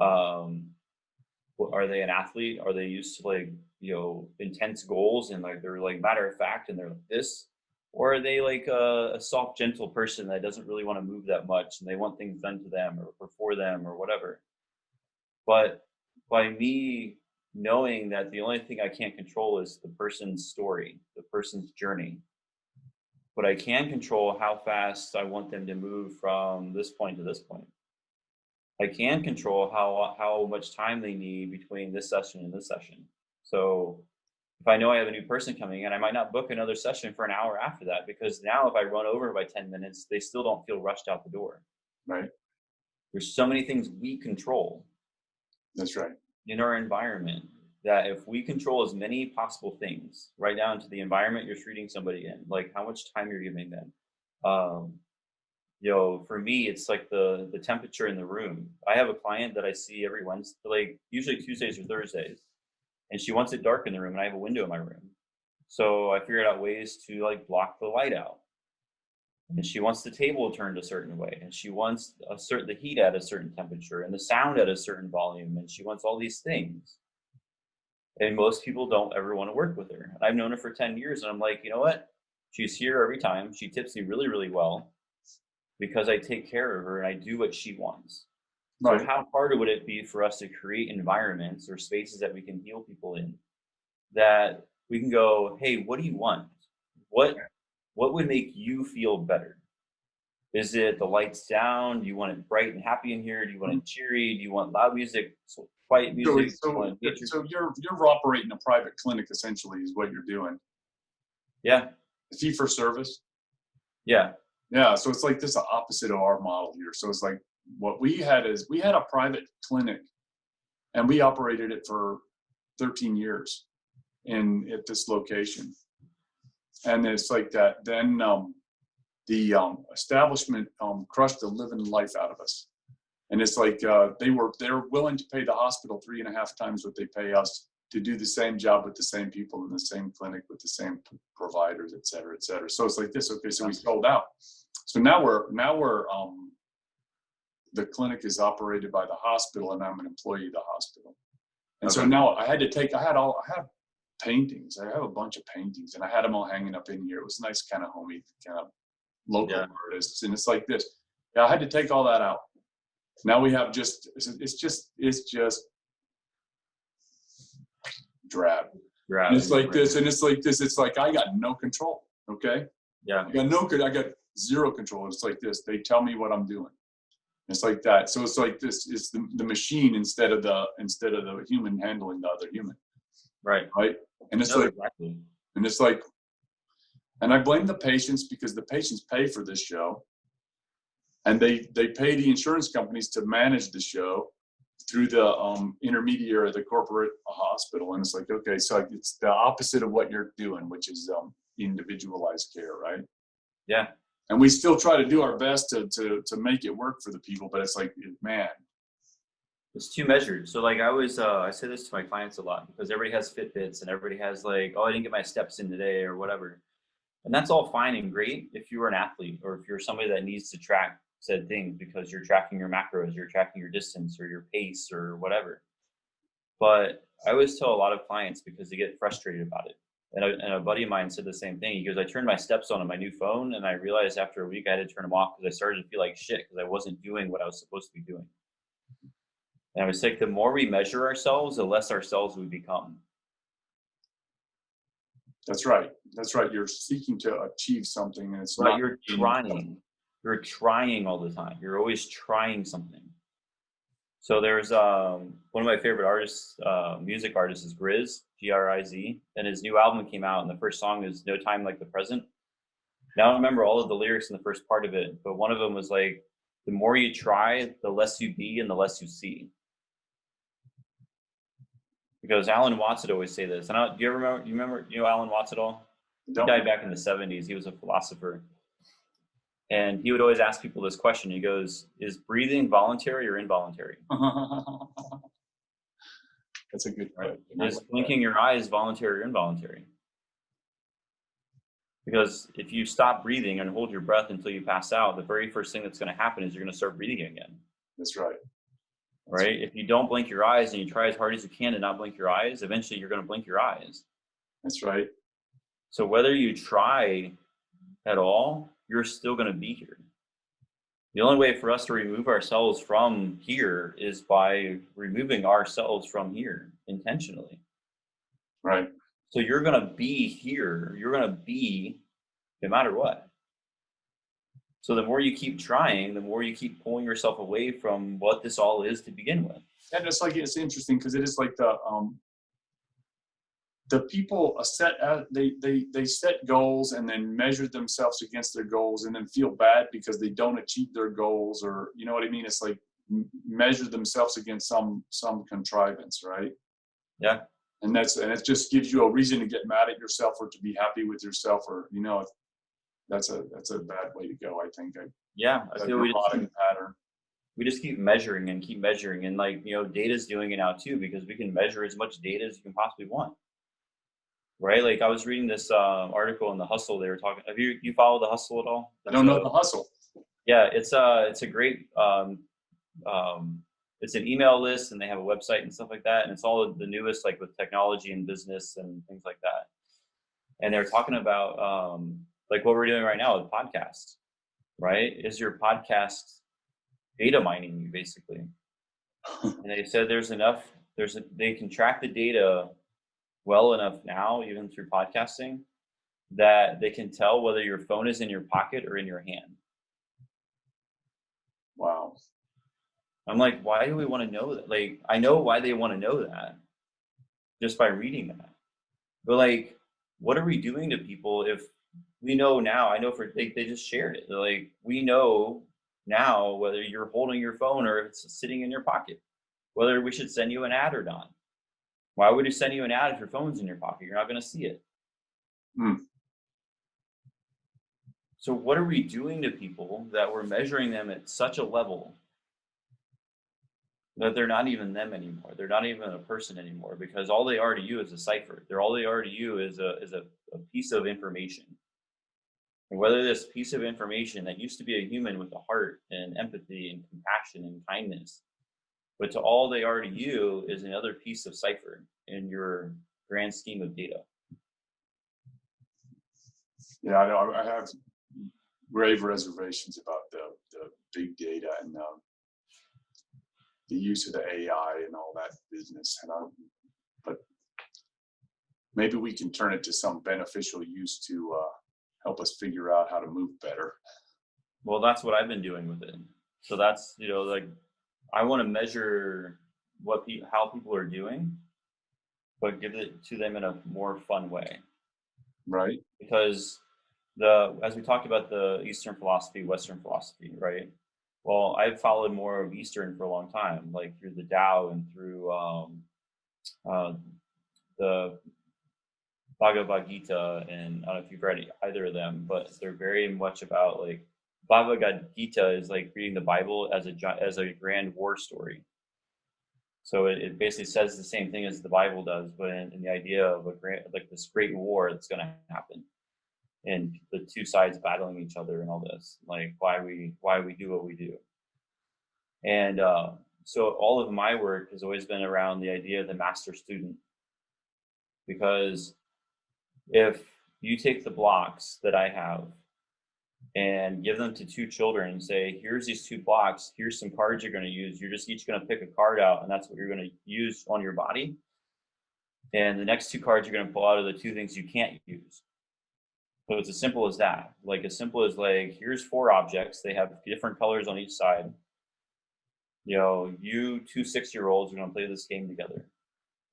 [SPEAKER 2] Are they an athlete? Are they used to like, intense goals and like they're like matter of fact and they're like this? Or are they like a soft, gentle person that doesn't really want to move that much and they want things done to them or for them or whatever? But by me knowing that the only thing I can't control is the person's story, the person's journey, but I can control how fast I want them to move from this point to this point. I can control how much time they need between this session and this session. So If I know I have a new person coming in, I might not book another session for an hour after that, because now if I run over by 10 minutes, they still don't feel rushed out the door.
[SPEAKER 1] Right.
[SPEAKER 2] There's so many things we control
[SPEAKER 1] That's right.
[SPEAKER 2] in our environment that if we control as many possible things, right down to the environment you're treating somebody in, like how much time you're giving them. For me, it's like the temperature in the room. I have a client that I see every Wednesday, like usually Tuesdays or Thursdays, and she wants it dark in the room, and I have a window in my room. So I figured out ways to like block the light out. And she wants the table turned a certain way, and she wants the heat at a certain temperature and the sound at a certain volume, and she wants all these things. And most people don't ever want to work with her. I've known her for 10 years, and I'm like, you know what? She's here every time. She tips me really, really well because I take care of her and I do what she wants.
[SPEAKER 1] Right.
[SPEAKER 2] So how hard would it be for us to create environments or spaces that we can heal people in, that we can go, hey, what do you want? What would make you feel better? Is it the lights down? Do you want it bright and happy in here? Do you want it cheery? Do you want loud music, quiet music?
[SPEAKER 1] So you're operating a private clinic, essentially, is what you're doing.
[SPEAKER 2] Yeah.
[SPEAKER 1] Fee for service.
[SPEAKER 2] Yeah.
[SPEAKER 1] Yeah. So it's like this opposite of our model here. So it's like what we had a private clinic, and we operated it for 13 years at this location. And it's like that. Then the establishment crushed the living life out of us. And it's like they're willing to pay the hospital 3.5 times what they pay us to do the same job with the same people in the same clinic with the same providers, et cetera, et cetera. So it's like this. Okay, so we sold out. So now we're the clinic is operated by the hospital, and I'm an employee of the hospital. And so now I had paintings. I have a bunch of paintings, and I had them all hanging up in here. It was nice, kind of homey, kind of local artists. And it's like this. Yeah, I had to take all that out. Now we have it's just drab. And it's like this, and it's like this. It's like I got no control. Okay.
[SPEAKER 2] Yeah.
[SPEAKER 1] I got zero control. It's like this. They tell me what I'm doing. It's like that. So it's like this. It's the machine instead of the human handling the other human.
[SPEAKER 2] Right.
[SPEAKER 1] Right. And it's and I blame the patients, because the patients pay for this show, and they pay the insurance companies to manage the show through the intermediary of the corporate hospital. And it's like, okay, so it's the opposite of what you're doing, which is individualized care, right?
[SPEAKER 2] Yeah.
[SPEAKER 1] And we still try to do our best to make it work for the people, but it's like, man,
[SPEAKER 2] it's too measured. So like I always I say this to my clients a lot, because everybody has Fitbits and everybody has like, oh, I didn't get my steps in today or whatever. And that's all fine and great if you're an athlete, or if you're somebody that needs to track said things because you're tracking your macros, you're tracking your distance or your pace or whatever. But I always tell a lot of clients, because they get frustrated about it. And a buddy of mine said the same thing. He goes, I turned my steps on my new phone, and I realized after a week I had to turn them off because I started to feel like shit because I wasn't doing what I was supposed to be doing. And I was like, the more we measure ourselves, the less ourselves we become.
[SPEAKER 1] That's right. That's right. You're seeking to achieve something, and it's
[SPEAKER 2] right.
[SPEAKER 1] not.
[SPEAKER 2] You're trying. You're trying all the time. You're always trying something. So there's one of my favorite artists, music artists, is Grizz, G-R-I-Z, and his new album came out, and the first song is No Time Like the Present. Now I don't remember all of the lyrics in the first part of it, but one of them was like, the more you try, the less you be and the less you see. Because Alan Watts would always say this. And do you remember Alan Watts at all? He died back in the 70s. He was a philosopher. And he would always ask people this question. He goes, is breathing voluntary or involuntary?
[SPEAKER 1] That's a good question.
[SPEAKER 2] Is blinking your eyes voluntary or involuntary? Because if you stop breathing and hold your breath until you pass out, the very first thing that's going to happen is you're going to start breathing again.
[SPEAKER 1] That's right.
[SPEAKER 2] Right? If you don't blink your eyes and you try as hard as you can to not blink your eyes, eventually you're going to blink your eyes.
[SPEAKER 1] That's right.
[SPEAKER 2] So whether you try at all, you're still going to be here. The only way for us to remove ourselves from here is by removing ourselves from here intentionally.
[SPEAKER 1] Right.
[SPEAKER 2] So you're going to be here. You're going to be no matter what. So the more you keep trying, the more you keep pulling yourself away from what this all is to begin with.
[SPEAKER 1] And it's interesting because it is like the people they set goals and then measure themselves against their goals and then feel bad because they don't achieve their goals, or you know what I mean? It's like measure themselves against some contrivance, right?
[SPEAKER 2] Yeah.
[SPEAKER 1] And it just gives you a reason to get mad at yourself or to be happy with yourself, or that's a bad way to go, I think.
[SPEAKER 2] Yeah, I feel
[SPEAKER 1] pattern.
[SPEAKER 2] We just keep measuring and keep measuring, and like data's doing it now too, because we can measure as much data as you can possibly want. Right? Like I was reading this article in The Hustle. They were talking. Have you follow The Hustle at all?
[SPEAKER 1] I don't know The Hustle.
[SPEAKER 2] Yeah, it's a great. It's an email list, and they have a website and stuff like that, and it's all the newest, like with technology and business and things like that. And they're talking about like what we're doing right now with podcasts. Right? Is your podcast data mining you basically? And they said they can track the data well enough now, even through podcasting, that they can tell whether your phone is in your pocket or in your hand.
[SPEAKER 1] Wow.
[SPEAKER 2] I'm like, why do we want to know that? Like, I know why they want to know that just by reading that. But like, what are we doing to people if we know now? I know they just shared it. They're like, we know now whether you're holding your phone or it's sitting in your pocket, whether we should send you an ad or not. Why would you send you an ad if your phone's in your pocket? You're not going to see it. So what are we doing to people that we're measuring them at such a level that they're not even them anymore? They're not even a person anymore, because all they are to you is a cipher. All they are to you is a piece of information. And whether this piece of information that used to be a human with a heart and empathy and compassion and kindness, but to all they are to you is another piece of cipher in your grand scheme of data.
[SPEAKER 1] Yeah, I know. I have grave reservations about the big data and the use of the AI and all that business. But maybe we can turn it to some beneficial use to help us figure out how to move better.
[SPEAKER 2] Well, that's what I've been doing with it. So that's, like, I want to measure how people are doing, but give it to them in a more fun way.
[SPEAKER 1] Right.
[SPEAKER 2] Because as we talked about the Eastern philosophy, Western philosophy, right? Well, I've followed more of Eastern for a long time, like through the Tao and through the Bhagavad Gita, and I don't know if you've read either of them, but they're very much about, like, Bhagavad Gita is like reading the Bible as a grand war story. So it basically says the same thing as the Bible does, but in the idea of this great war that's going to happen, and the two sides battling each other and all this, like why we do what we do. And so all of my work has always been around the idea of the master student, because if you take the blocks that I have and give them to two children and say, here's these two blocks, here's some cards you're going to use, you're just each going to pick a card out, and that's what you're going to use on your body. And the next two cards you're going to pull out are the two things you can't use. So it's as simple as that. Like, as simple as, like, here's 4 objects. They have different colors on each side. You 2 6-year-olds are going to play this game together.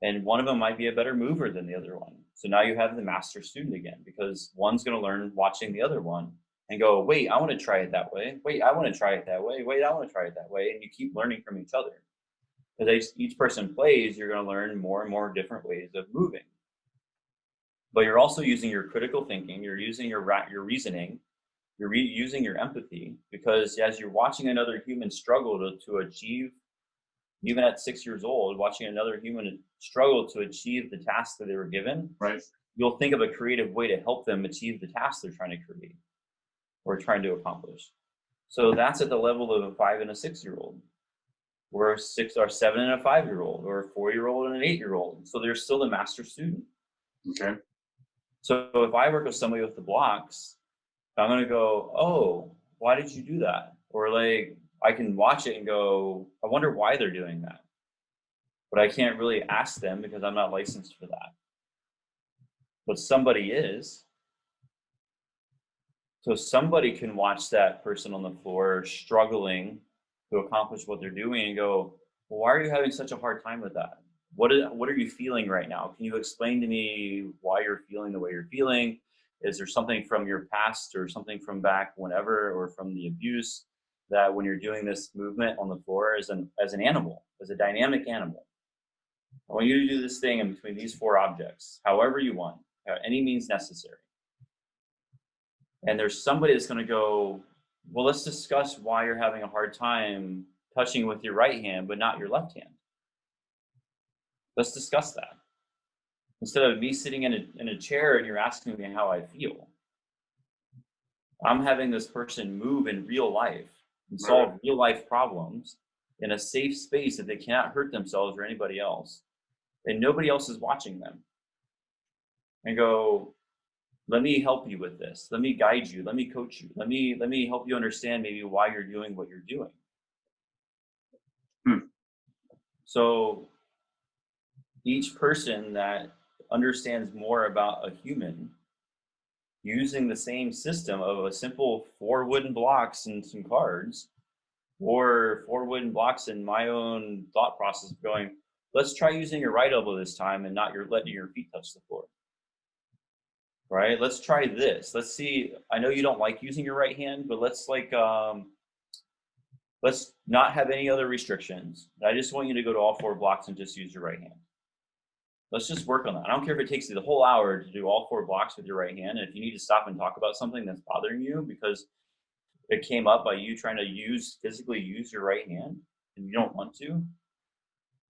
[SPEAKER 2] And one of them might be a better mover than the other one. So now you have the master student again, because one's going to learn watching the other one and go, wait, I want to try it that way. Wait, I want to try it that way. Wait, I want to try it that way. And you keep learning from each other. As each person plays, you're going to learn more and more different ways of moving. But you're also using your critical thinking. You're using your reasoning. You're using your empathy, because as you're watching another human struggle to achieve, even at 6 years old, watching another human struggle to achieve the task that they were given,
[SPEAKER 1] right,
[SPEAKER 2] you'll think of a creative way to help them achieve the task they're trying to create or trying to accomplish. So that's at the level of a 5 and a 6-year-old, or a 6 or 7 and a 5-year-old, or a 4-year-old and an 8-year-old. So they're still the master student.
[SPEAKER 1] Okay.
[SPEAKER 2] So if I work with somebody with the blocks, I'm going to go, oh, why did you do that? Or, like, I can watch it and go, I wonder why they're doing that. But I can't really ask them because I'm not licensed for that. But somebody is. So somebody can watch that person on the floor struggling to accomplish what they're doing and go, well, why are you having such a hard time with that? what are you feeling right now? Can you explain to me why you're feeling the way you're feeling? Is there something from your past or something from back whenever, or from the abuse, that when you're doing this movement on the floor as an animal, as a dynamic animal, I want you to do this thing in between these four objects, however you want, any means necessary. And there's somebody that's going to go, well, let's discuss why you're having a hard time touching with your right hand, but not your left hand. Let's discuss that. Instead of me sitting in a chair and you're asking me how I feel, I'm having this person move in real life and solve real life problems in a safe space that they cannot hurt themselves or anybody else. And nobody else is watching them. And go, let me help you with this. Let me guide you. Let me coach you. Let me help you understand maybe why you're doing what you're doing. So each person that understands more about a human, using the same system of a simple 4 wooden blocks and some cards, or 4 wooden blocks and my own thought process of going, let's try using your right elbow this time and not letting your feet touch the floor. Right? Let's try this. Let's see. I know you don't like using your right hand, but let's let's not have any other restrictions. I just want you to go to all 4 blocks and just use your right hand. Let's just work on that. I don't care if it takes you the whole hour to do all 4 blocks with your right hand. And if you need to stop and talk about something that's bothering you because it came up by you trying to physically use your right hand and you don't want to,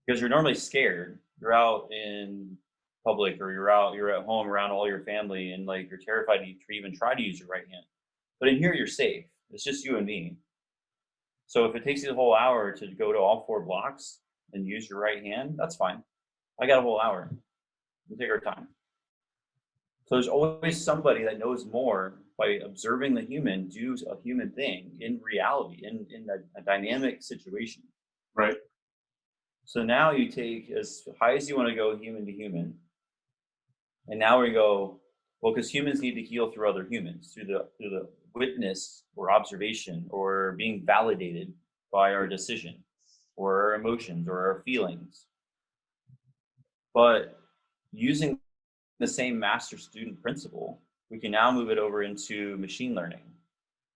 [SPEAKER 2] because you're normally scared. You're out in public, or you're at home around all your family, and like you're terrified to even try to use your right hand. But in here, you're safe. It's just you and me. So if it takes you the whole hour to go to all 4 blocks and use your right hand, that's fine. I got a whole hour. We'll take our time. So there's always somebody that knows more by observing the human do a human thing in reality, in a dynamic situation.
[SPEAKER 1] Right.
[SPEAKER 2] So now you take as high as you want to go human to human. And now we go, well, because humans need to heal through other humans, through the witness or observation or being validated by our decision or our emotions or our feelings. But using the same master-student principle, we can now move it over into machine learning.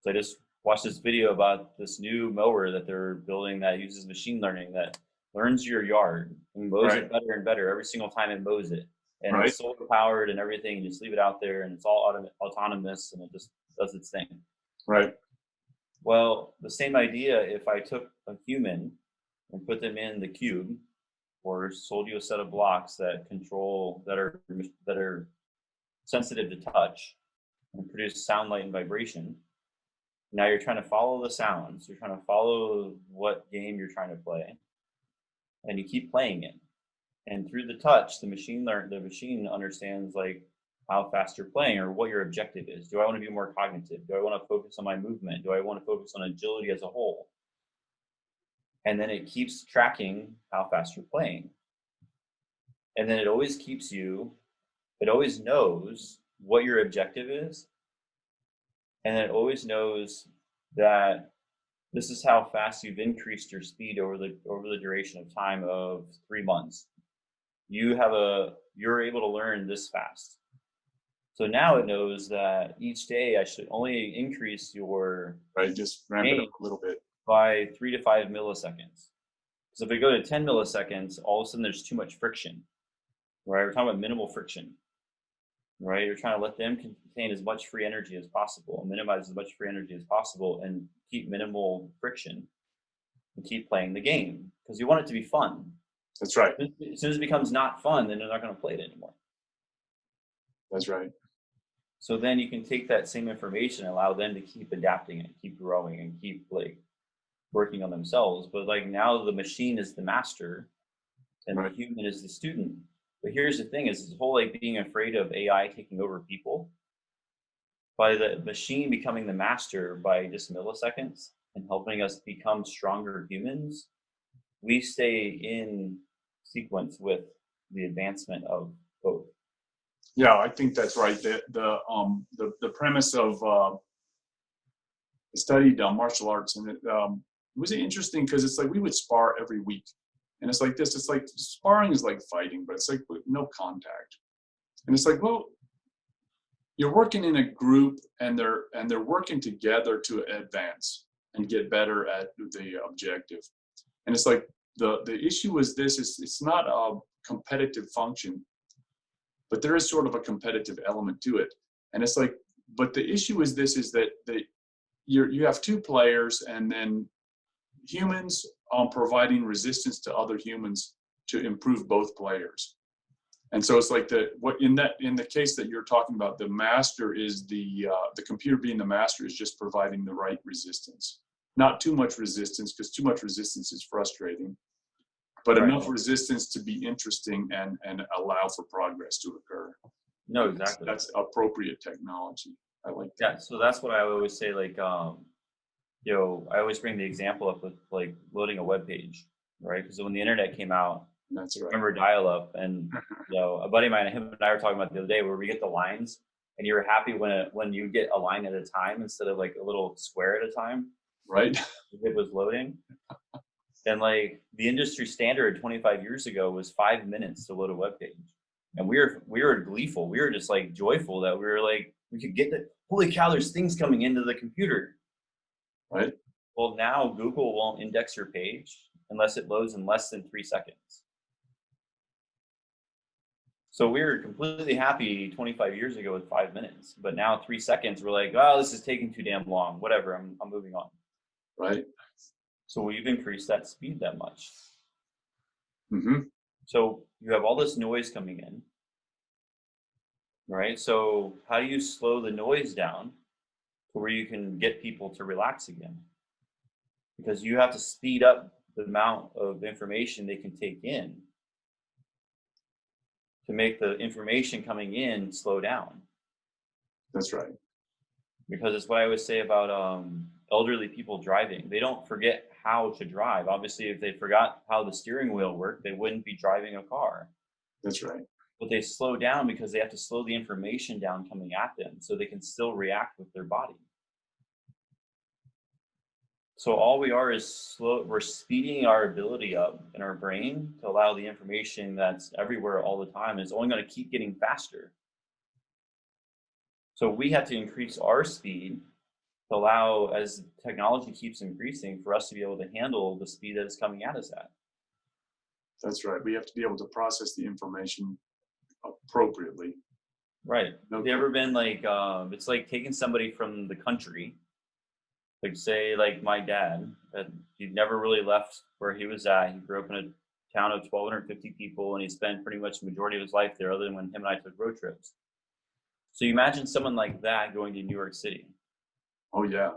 [SPEAKER 2] So I just watched this video about this new mower that they're building that uses machine learning that learns your yard and mows it better and better every single time it mows it. And it's solar powered and everything. You just leave it out there and it's all autonomous and it just does its thing. Right. Well, the same idea, if I took a human and put them in the cube, or sold you a set of blocks that are sensitive to touch and produce sound, light, and vibration. Now you're trying to follow the sounds. You're trying to follow what game you're trying to play, and you keep playing it. And through the touch, the machine understands like how fast you're playing or what your objective is. Do I want to be more cognitive? Do I want to focus on my movement? Do I want to focus on agility as a whole? And then it keeps tracking how fast you're playing. And then it always knows what your objective is. And then it always knows that this is how fast you've increased your speed over the duration of time of 3 months. You're able to learn this fast. So now it knows that each day I should only increase your
[SPEAKER 1] just ramp it up a little bit
[SPEAKER 2] by 3 to 5 milliseconds. So if we go to 10 milliseconds, all of a sudden there's too much friction, right? We're talking about minimal friction, right? You're trying to let them contain as much free energy as possible, minimize as much free energy as possible, and keep minimal friction and keep playing the game because you want it to be fun.
[SPEAKER 1] That's right.
[SPEAKER 2] As soon as it becomes not fun, then they're not going to play it anymore.
[SPEAKER 1] That's right.
[SPEAKER 2] So then you can take that same information and allow them to keep adapting and keep growing and keep like working on themselves. But like now the machine is the master and the human is the student. But here's the thing is this whole like being afraid of AI taking over people. By the machine becoming the master by just milliseconds and helping us become stronger humans, we stay in sequence with the advancement of both.
[SPEAKER 1] Yeah, I think that's right. The premise of I studied martial arts, and it was interesting because it's like we would spar every week, And it's like this. It's like sparring is like fighting, but it's like with no contact. And it's like, well, you're working in a group, and they're working together to advance and get better at the objective. And it's like the issue is this: is it's not a competitive function, but there is sort of a competitive element to it. And it's like, but the issue is this: is that you have two players, and then humans providing resistance to other humans to improve both players. And so it's like in the case that you're talking about, the master is the computer being the master is just providing the right resistance, not too much resistance, because too much resistance is frustrating, but
[SPEAKER 2] Right.
[SPEAKER 1] enough resistance to be interesting and allow for progress to occur.
[SPEAKER 2] No, exactly.
[SPEAKER 1] That's appropriate technology. I like that.
[SPEAKER 2] Yeah, so that's what I always say, like, you know, I always bring the example up with like loading a web page, right? Because when the internet came out,
[SPEAKER 1] That's
[SPEAKER 2] I
[SPEAKER 1] right.
[SPEAKER 2] remember dial-up, and you know, a buddy of mine, him and I were talking about the other day, where we get the lines, and you were happy when you get a line at a time instead of like a little square at a time.
[SPEAKER 1] Right.
[SPEAKER 2] It was loading. And like the industry standard 25 years ago was 5 minutes to load a web page. And we were gleeful. We were just like joyful that we were like, we could get the, holy cow, there's things coming into the computer.
[SPEAKER 1] Right.
[SPEAKER 2] Well, now Google won't index your page unless it loads in less than 3 seconds. So we were completely happy 25 years ago with 5 minutes, but now 3 seconds, we're like, oh, this is taking too damn long. Whatever, I'm moving on.
[SPEAKER 1] Right.
[SPEAKER 2] So we've increased that speed that much.
[SPEAKER 1] Mm-hmm.
[SPEAKER 2] So you have all this noise coming in, right? So how do you slow the noise down to where you can get people to relax again? Because you have to speed up the amount of information they can take in to make the information coming in slow down.
[SPEAKER 1] That's right.
[SPEAKER 2] Because it's what I always say about elderly people driving. They don't forget how to drive. Obviously, if they forgot how the steering wheel worked, they wouldn't be driving a car.
[SPEAKER 1] That's right.
[SPEAKER 2] But they slow down because they have to slow the information down coming at them so they can still react with their body. So all we are is slow. We're speeding our ability up in our brain to allow the information that's everywhere all the time is only going to keep getting faster. So we have to increase our speed to allow, as technology keeps increasing, for us to be able to handle the speed that is coming at us at.
[SPEAKER 1] That's right. We have to be able to process the information appropriately.
[SPEAKER 2] Right.
[SPEAKER 1] No
[SPEAKER 2] Have you ever been like, it's like taking somebody from the country, like say like my dad, that he never really left where he was at. He grew up in a town of 1,250 people, and he spent pretty much the majority of his life there, other than when him and I took road trips. So you imagine someone like that going to New York City.
[SPEAKER 1] Oh yeah.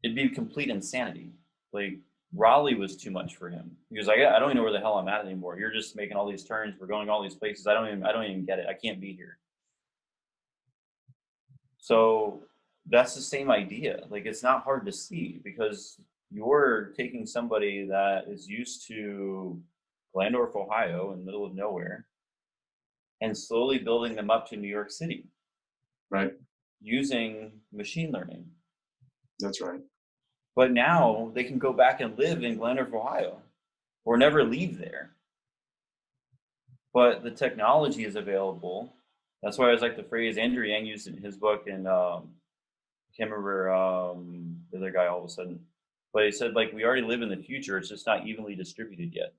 [SPEAKER 2] It'd be complete insanity. Like Raleigh was too much for him. He was like, I don't even know where the hell I'm at anymore. You're just making all these turns. We're going all these places. I don't even get it. I can't be here. So that's the same idea. Like, it's not hard to see, because you're taking somebody that is used to Glandorf, Ohio, in the middle of nowhere, and slowly building them up to New York City.
[SPEAKER 1] Right.
[SPEAKER 2] Using machine learning.
[SPEAKER 1] That's right.
[SPEAKER 2] But now they can go back and live in Glandorf, Ohio, or never leave there. But the technology is available. That's why I was like the phrase Andrew Yang used in his book, and I can't remember the other guy all of a sudden. But he said, like, we already live in the future. It's just not evenly distributed yet.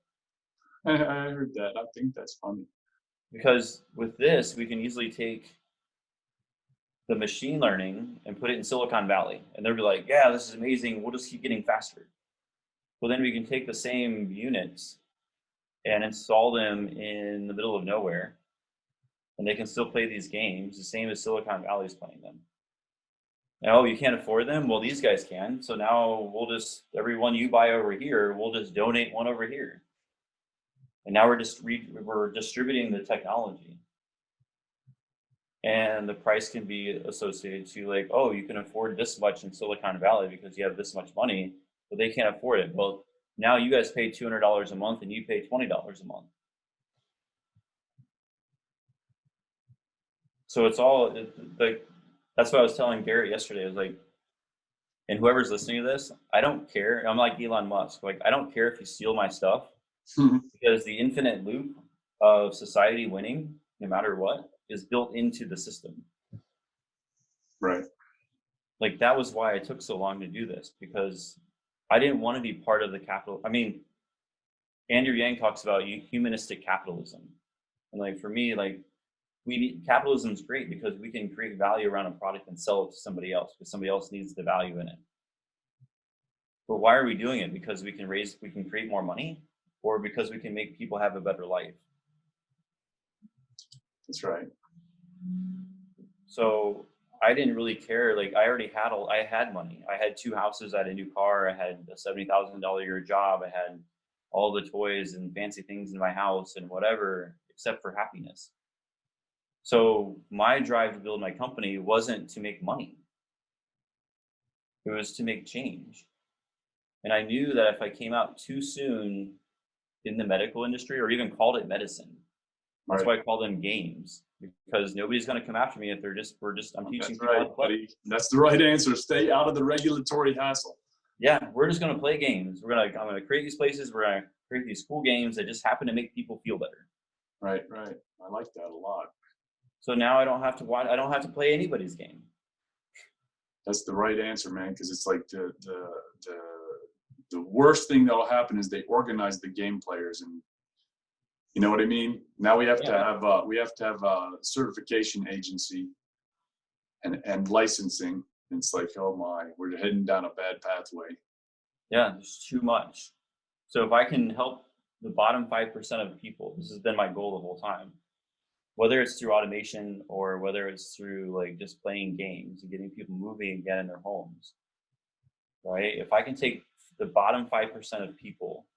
[SPEAKER 1] I heard that. I think that's funny.
[SPEAKER 2] Because with this, we can easily take the machine learning and put it in Silicon Valley. And they'll be like, yeah, this is amazing. We'll just keep getting faster. Well, then we can take the same units and install them in the middle of nowhere, and they can still play these games the same as Silicon Valley is playing them. And, oh, you can't afford them? Well, these guys can. So now we'll just, every one you buy over here, we'll just donate one over here. And now we're distributing the technology. And the price can be associated to, like, oh, you can afford this much in Silicon Valley because you have this much money, but they can't afford it. Well, now you guys pay $200 a month and you pay $20 a month. So it's all like, that's what I was telling Garrett yesterday. I was like, And whoever's listening to this, I don't care. I'm like Elon Musk. Like, I don't care if you steal my stuff, because the infinite loop of society winning, no matter what, is built into the system.
[SPEAKER 1] Right.
[SPEAKER 2] Like, that was why it took so long to do this, because I didn't want to be part of the capital. I mean, Andrew Yang talks about humanistic capitalism. And like, for me, like, capitalism is great because we can create value around a product and sell it to somebody else because somebody else needs the value in it. But why are we doing it? Because we can create more money, or because we can make people have a better life?
[SPEAKER 1] That's right.
[SPEAKER 2] So I didn't really care. Like, I had money. I had 2 houses, I had a new car, I had a $70,000 a year job, I had all the toys and fancy things in my house and whatever, except for happiness. So my drive to build my company wasn't to make money. It was to make change. And I knew that if I came out too soon in the medical industry, or even called it medicine, that's why I call them games, because nobody's going to come after me if I'm teaching people how to play.
[SPEAKER 1] Buddy. That's the right answer. Stay out of the regulatory hassle.
[SPEAKER 2] Yeah, we're just going to play games. I'm going to create these places. We're going to create these cool games that just happen to make people feel better.
[SPEAKER 1] Right. I like that a lot.
[SPEAKER 2] So now I don't have to play anybody's game.
[SPEAKER 1] That's the right answer, man. Because it's like the worst thing that'll happen is they organize the game players, and you know what I mean. Now we have to have a certification agency and licensing. It's like, oh my, we're heading down a bad pathway.
[SPEAKER 2] Yeah, there's too much. So if I can help the bottom 5% of people, this has been my goal the whole time. Whether it's through automation or whether it's through like just playing games and getting people moving again in their homes, right? If I can take the bottom 5% of people,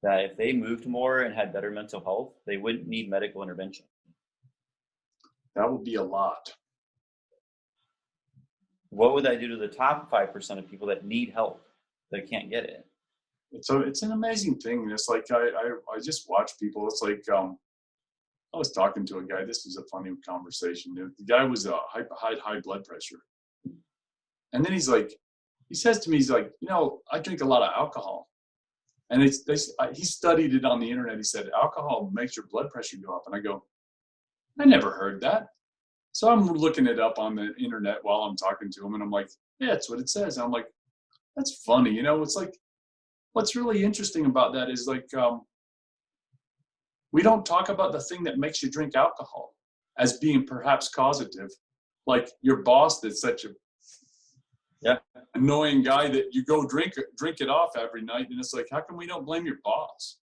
[SPEAKER 2] that if they moved more and had better mental health, they wouldn't need medical intervention.
[SPEAKER 1] That would be a lot.
[SPEAKER 2] What would I do to the top 5% of people that need help, that can't get it?
[SPEAKER 1] So it's an amazing thing. It's like I just watch people. It's like I was talking to a guy. This was a funny conversation. The guy was high blood pressure, and then he says to me, he's like, I drink a lot of alcohol, and he studied it on the internet. He said alcohol makes your blood pressure go up, and I go, I never heard that. So I'm looking it up on the internet while I'm talking to him, and I'm like, yeah, that's what it says. And I'm like, that's funny, It's like, what's really interesting about that is like, we don't talk about the thing that makes you drink alcohol as being perhaps causative, like your boss that's such a annoying guy that you go drink it off every night, and it's like, how come we don't blame your boss,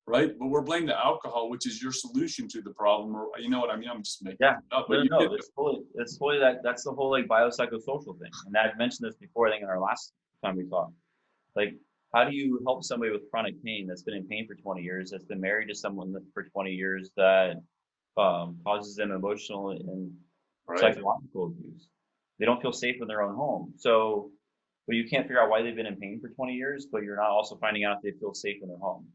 [SPEAKER 1] right? But we're blaming the alcohol, which is your solution to the problem, or you know what I mean? I'm just making it up. But
[SPEAKER 2] it's fully that's the whole like biopsychosocial thing, and I've mentioned this before. I think in our last time we talked, like, how do you help somebody with chronic pain that's been in pain for 20 years, that's been married to someone for 20 years, that causes them emotional and psychological abuse? They don't feel safe in their own home. So, but you can't figure out why they've been in pain for 20 years, but you're not also finding out if they feel safe in their home.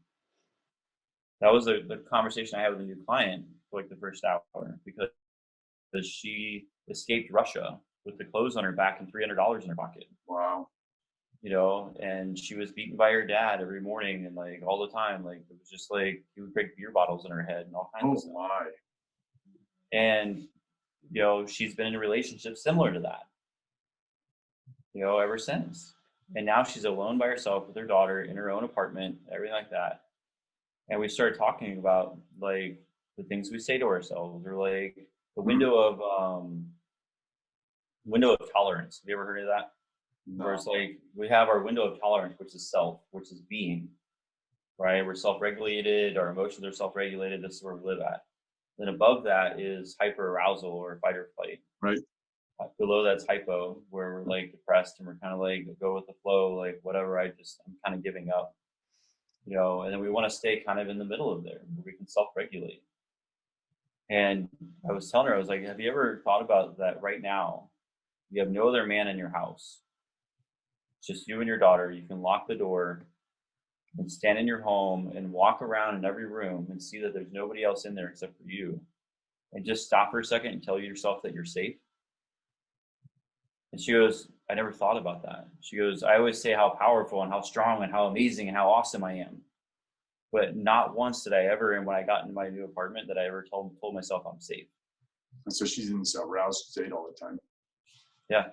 [SPEAKER 2] That was the conversation I had with a new client for like the first hour, because she escaped Russia with the clothes on her back and $300 in her pocket.
[SPEAKER 1] Wow.
[SPEAKER 2] And she was beaten by her dad every morning and like all the time. Like, it was just like he would break beer bottles in her head and all kinds of stuff.
[SPEAKER 1] My.
[SPEAKER 2] And she's been in a relationship similar to that, ever since. And now she's alone by herself with her daughter in her own apartment, everything like that. And we started talking about like the things we say to ourselves, or like the window of tolerance. Have you ever heard of that?
[SPEAKER 1] No.
[SPEAKER 2] Where it's like we have our window of tolerance, which is self, which is being, right? We're self-regulated, our emotions are self-regulated. This is where we live at. Then above that is hyper-arousal or fight or flight.
[SPEAKER 1] Right.
[SPEAKER 2] Below that's hypo, where we're like depressed and we're kind of like go with the flow, like whatever, I'm kind of giving up. And then we want to stay kind of in the middle of there where we can self-regulate. And I was telling her, I was like, have you ever thought about that right now? You have no other man in your house. It's just you and your daughter. You can lock the door and stand in your home and walk around in every room and see that there's nobody else in there except for you. And just stop for a second and tell yourself that you're safe. And she goes, I never thought about that. She goes, I always say how powerful and how strong and how amazing and how awesome I am. But not once did I ever, and when I got into my new apartment, that I ever told myself I'm safe.
[SPEAKER 1] And so she's in this aroused state all the time.
[SPEAKER 2] Yeah.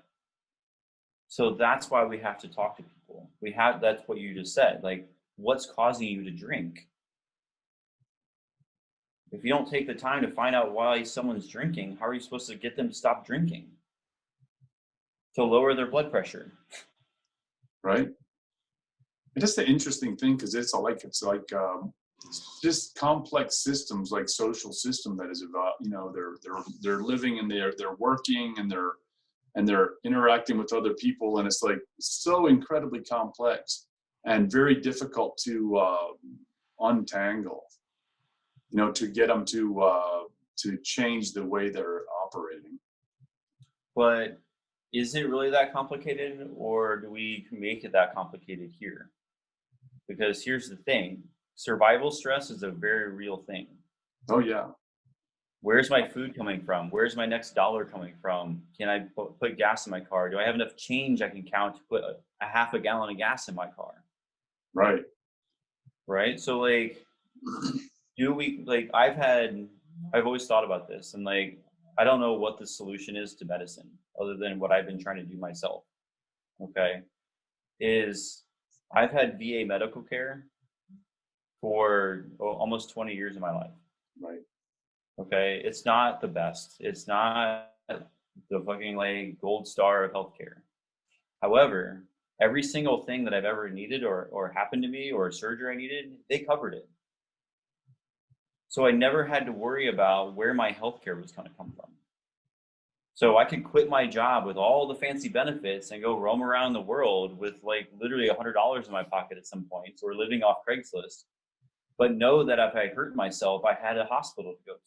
[SPEAKER 2] So that's why we have to talk to people. That's what you just said. Like, what's causing you to drink? If you don't take the time to find out why someone's drinking, how are you supposed to get them to stop drinking? To lower their blood pressure.
[SPEAKER 1] Right. And that's the interesting thing, because it's like just complex systems, like social system that is about, they're living and they're working and they're interacting with other people, and it's like so incredibly complex and very difficult to untangle, to get them to change the way they're operating.
[SPEAKER 2] But is it really that complicated, or do we make it that complicated here? Because here's the thing, survival stress is a very real thing.
[SPEAKER 1] Oh yeah.
[SPEAKER 2] Where's my food coming from? Where's my next dollar coming from? Can I put gas in my car? Do I have enough change I can count to put a half a gallon of gas in my car?
[SPEAKER 1] Right.
[SPEAKER 2] Right. So like, I've always thought about this, and like, I don't know what the solution is to medicine other than what I've been trying to do myself. Okay. I've had VA medical care for almost 20 years of my life.
[SPEAKER 1] Right.
[SPEAKER 2] Okay. It's not the best. It's not the fucking like gold star of healthcare. However, every single thing that I've ever needed or happened to me, or surgery I needed, they covered it. So I never had to worry about where my healthcare was going to come from. So I could quit my job with all the fancy benefits and go roam around the world with like literally $100 in my pocket at some points, or living off Craigslist. But know that if I hurt myself, I had a hospital to go to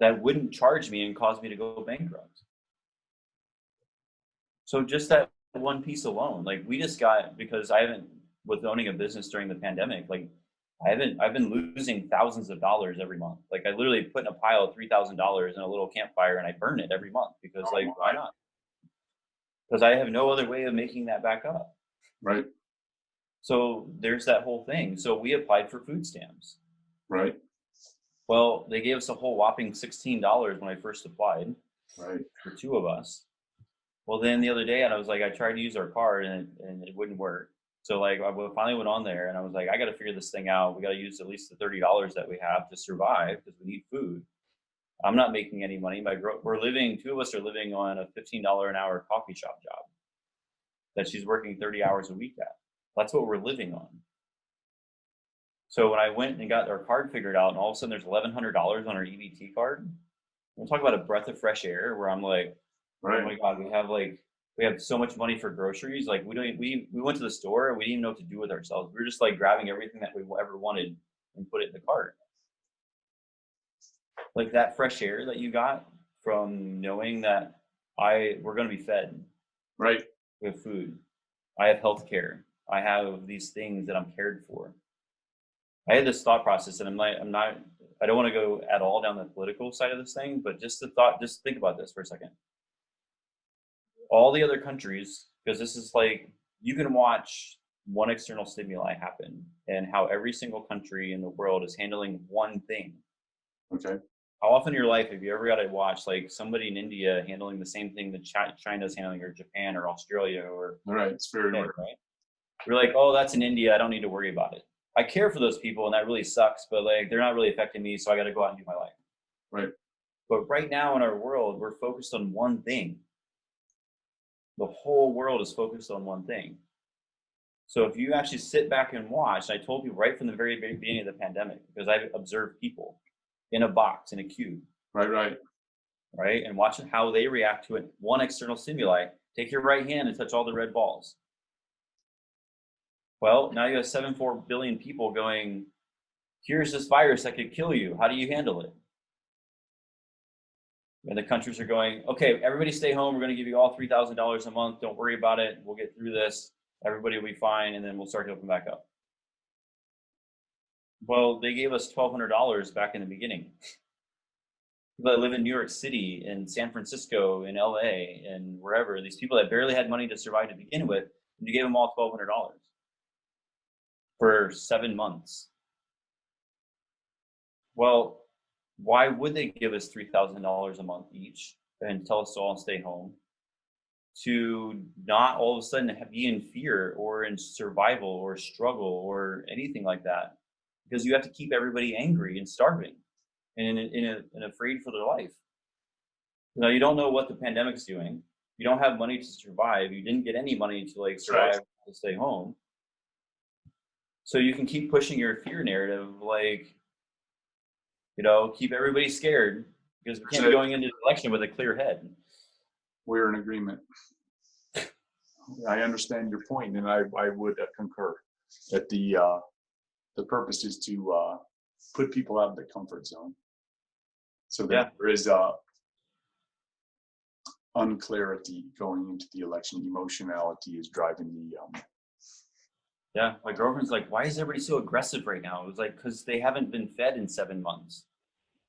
[SPEAKER 2] that wouldn't charge me and cause me to go bankrupt. So just that one piece alone, like we just got, because with owning a business during the pandemic, like I've been losing thousands of dollars every month. Like I literally put in a pile of $3,000 in a little campfire and I burn it every month because why not? Because I have no other way of making that back up.
[SPEAKER 1] Right.
[SPEAKER 2] So there's that whole thing. So we applied for food stamps.
[SPEAKER 1] Right.
[SPEAKER 2] Well, they gave us a whole whopping $16 when I first applied.
[SPEAKER 1] Right.
[SPEAKER 2] For two of us. Well, then the other day, and I was like, I tried to use our card and it wouldn't work. So like I finally went on there and I was like, I got to figure this thing out. We got to use at least the $30 that we have to survive because we need food. I'm not making any money. Two of us are living on a $15 an hour coffee shop job that she's working 30 hours a week at. That's what we're living on. So when I went and got our card figured out, and all of a sudden there's $1,100 on our EBT card, we'll talk about a breath of fresh air where I'm like,
[SPEAKER 1] right.
[SPEAKER 2] Oh my God, we have so much money for groceries. Like we went to the store and we didn't even know what to do with ourselves. We were just like grabbing everything that we ever wanted and put it in the cart. Like that fresh air that you got from knowing that we're going to be fed.
[SPEAKER 1] Right.
[SPEAKER 2] We have food. I have health care. I have these things that I'm cared for. I had this thought process, and I don't want to go at all down the political side of this thing, but just think about this for a second. All the other countries, because this is like, you can watch one external stimuli happen and how every single country in the world is handling one thing.
[SPEAKER 1] Okay.
[SPEAKER 2] How often in your life have you ever got to watch like somebody in India handling the same thing that China's handling, or Japan or Australia or
[SPEAKER 1] right? It's very
[SPEAKER 2] right. We're like, oh, that's in India, I don't need to worry about it. I care for those people and that really sucks, but like they're not really affecting me, so I got to go out and do my life.
[SPEAKER 1] Right.
[SPEAKER 2] But right now in our world, we're focused on one thing. The whole world is focused on one thing. So if you actually sit back and watch, I told people right from the very beginning of the pandemic, because I've observed people in a box, in a cube. Right. And watching how they react to it. One external stimuli, take your right hand and touch all the red balls. Well, now you have 7.4 billion people going, here's this virus that could kill you. How do you handle it? And the countries are going, okay, everybody stay home. We're going to give you all $3,000 a month. Don't worry about it. We'll get through this. Everybody will be fine. And then we'll start to open back up. Well, they gave us $1,200 back in the beginning. People that live in New York City and San Francisco and LA and wherever, these people that barely had money to survive to begin with, and you gave them all $1,200 for 7 months. Well, why would they give us $3,000 a month each and tell us to all stay home? To not all of a sudden be in fear or in survival or struggle or anything like that, because you have to keep everybody angry and starving and afraid for their life. Now, you don't know what the pandemic's doing. You don't have money to survive. You didn't get any money to like survive, to stay home. So you can keep pushing your fear narrative, like, keep everybody scared, because we can't be going into the election with a clear head.
[SPEAKER 1] We're in agreement. I understand your point, and I would concur that the purpose is to put people out of the comfort zone, so that there is unclarity going into the election. Emotionality is driving the.
[SPEAKER 2] Yeah, my girlfriend's like, "Why is everybody so aggressive right now?" It was like, because they haven't been fed in 7 months.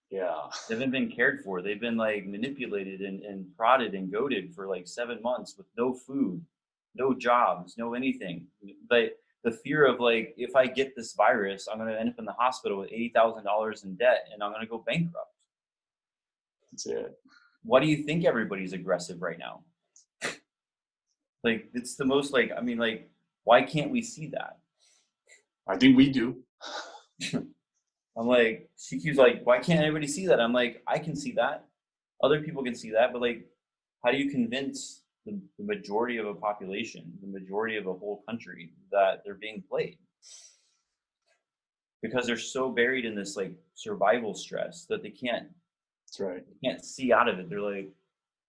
[SPEAKER 1] Yeah.
[SPEAKER 2] They haven't been cared for. They've been like manipulated and prodded and goaded for like 7 months with no food, no jobs, no anything. Like the fear of like, if I get this virus, I'm going to end up in the hospital with $80,000 in debt and I'm going to go bankrupt.
[SPEAKER 1] That's it.
[SPEAKER 2] Why do you think everybody's aggressive right now? Like, it's the most like, I mean, like, why can't we see that?
[SPEAKER 1] I think we do.
[SPEAKER 2] I'm like, she keeps like, why can't everybody see that? I'm like, I can see that. Other people can see that, but like, how do you convince the majority of a population, the majority of a whole country, that they're being played? Because they're so buried in this like survival stress that they can't.
[SPEAKER 1] That's right.
[SPEAKER 2] They can't see out of it. They're like,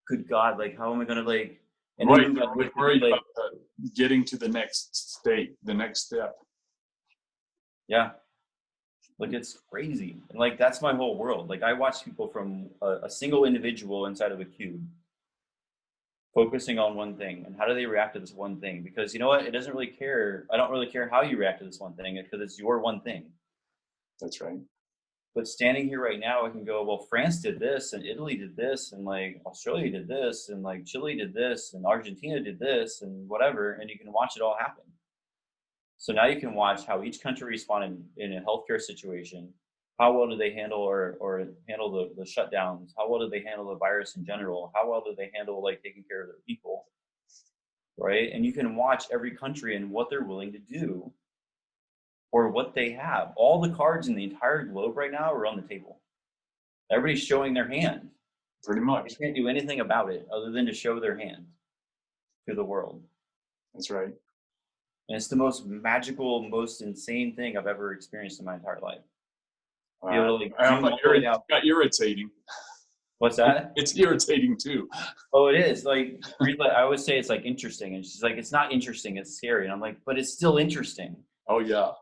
[SPEAKER 2] good God, like, how am I gonna like? And
[SPEAKER 1] right. We're worried about getting to the next state, the next step.
[SPEAKER 2] Yeah. Like, it's crazy. And like, that's my whole world. Like, I watch people from a single individual inside of a cube focusing on one thing, and how do they react to this one thing? Because you know what? It doesn't really care. I don't really care how you react to this one thing, because it's your one thing.
[SPEAKER 1] That's right.
[SPEAKER 2] But standing here right now, I can go, well, France did this, and Italy did this, and like Australia did this, and like Chile did this, and Argentina did this, and whatever, and you can watch it all happen. So now you can watch how each country responded in a healthcare situation. How well do they handle or handle the shutdowns? How well do they handle the virus in general? How well do they handle like taking care of their people? Right? And you can watch every country and what they're willing to do or what they have. All the cards in the entire globe right now are on the table. Everybody's showing their hand.
[SPEAKER 1] Pretty much.
[SPEAKER 2] They can't do anything about it other than to show their hand to the world.
[SPEAKER 1] That's right.
[SPEAKER 2] And it's the most magical, most insane thing I've ever experienced in my entire life.
[SPEAKER 1] It's got irritating.
[SPEAKER 2] What's that?
[SPEAKER 1] It's irritating too.
[SPEAKER 2] Oh, it is. Like, I always say it's like interesting, and she's like, it's not interesting, it's scary. And I'm like, but it's still interesting.
[SPEAKER 1] Oh yeah.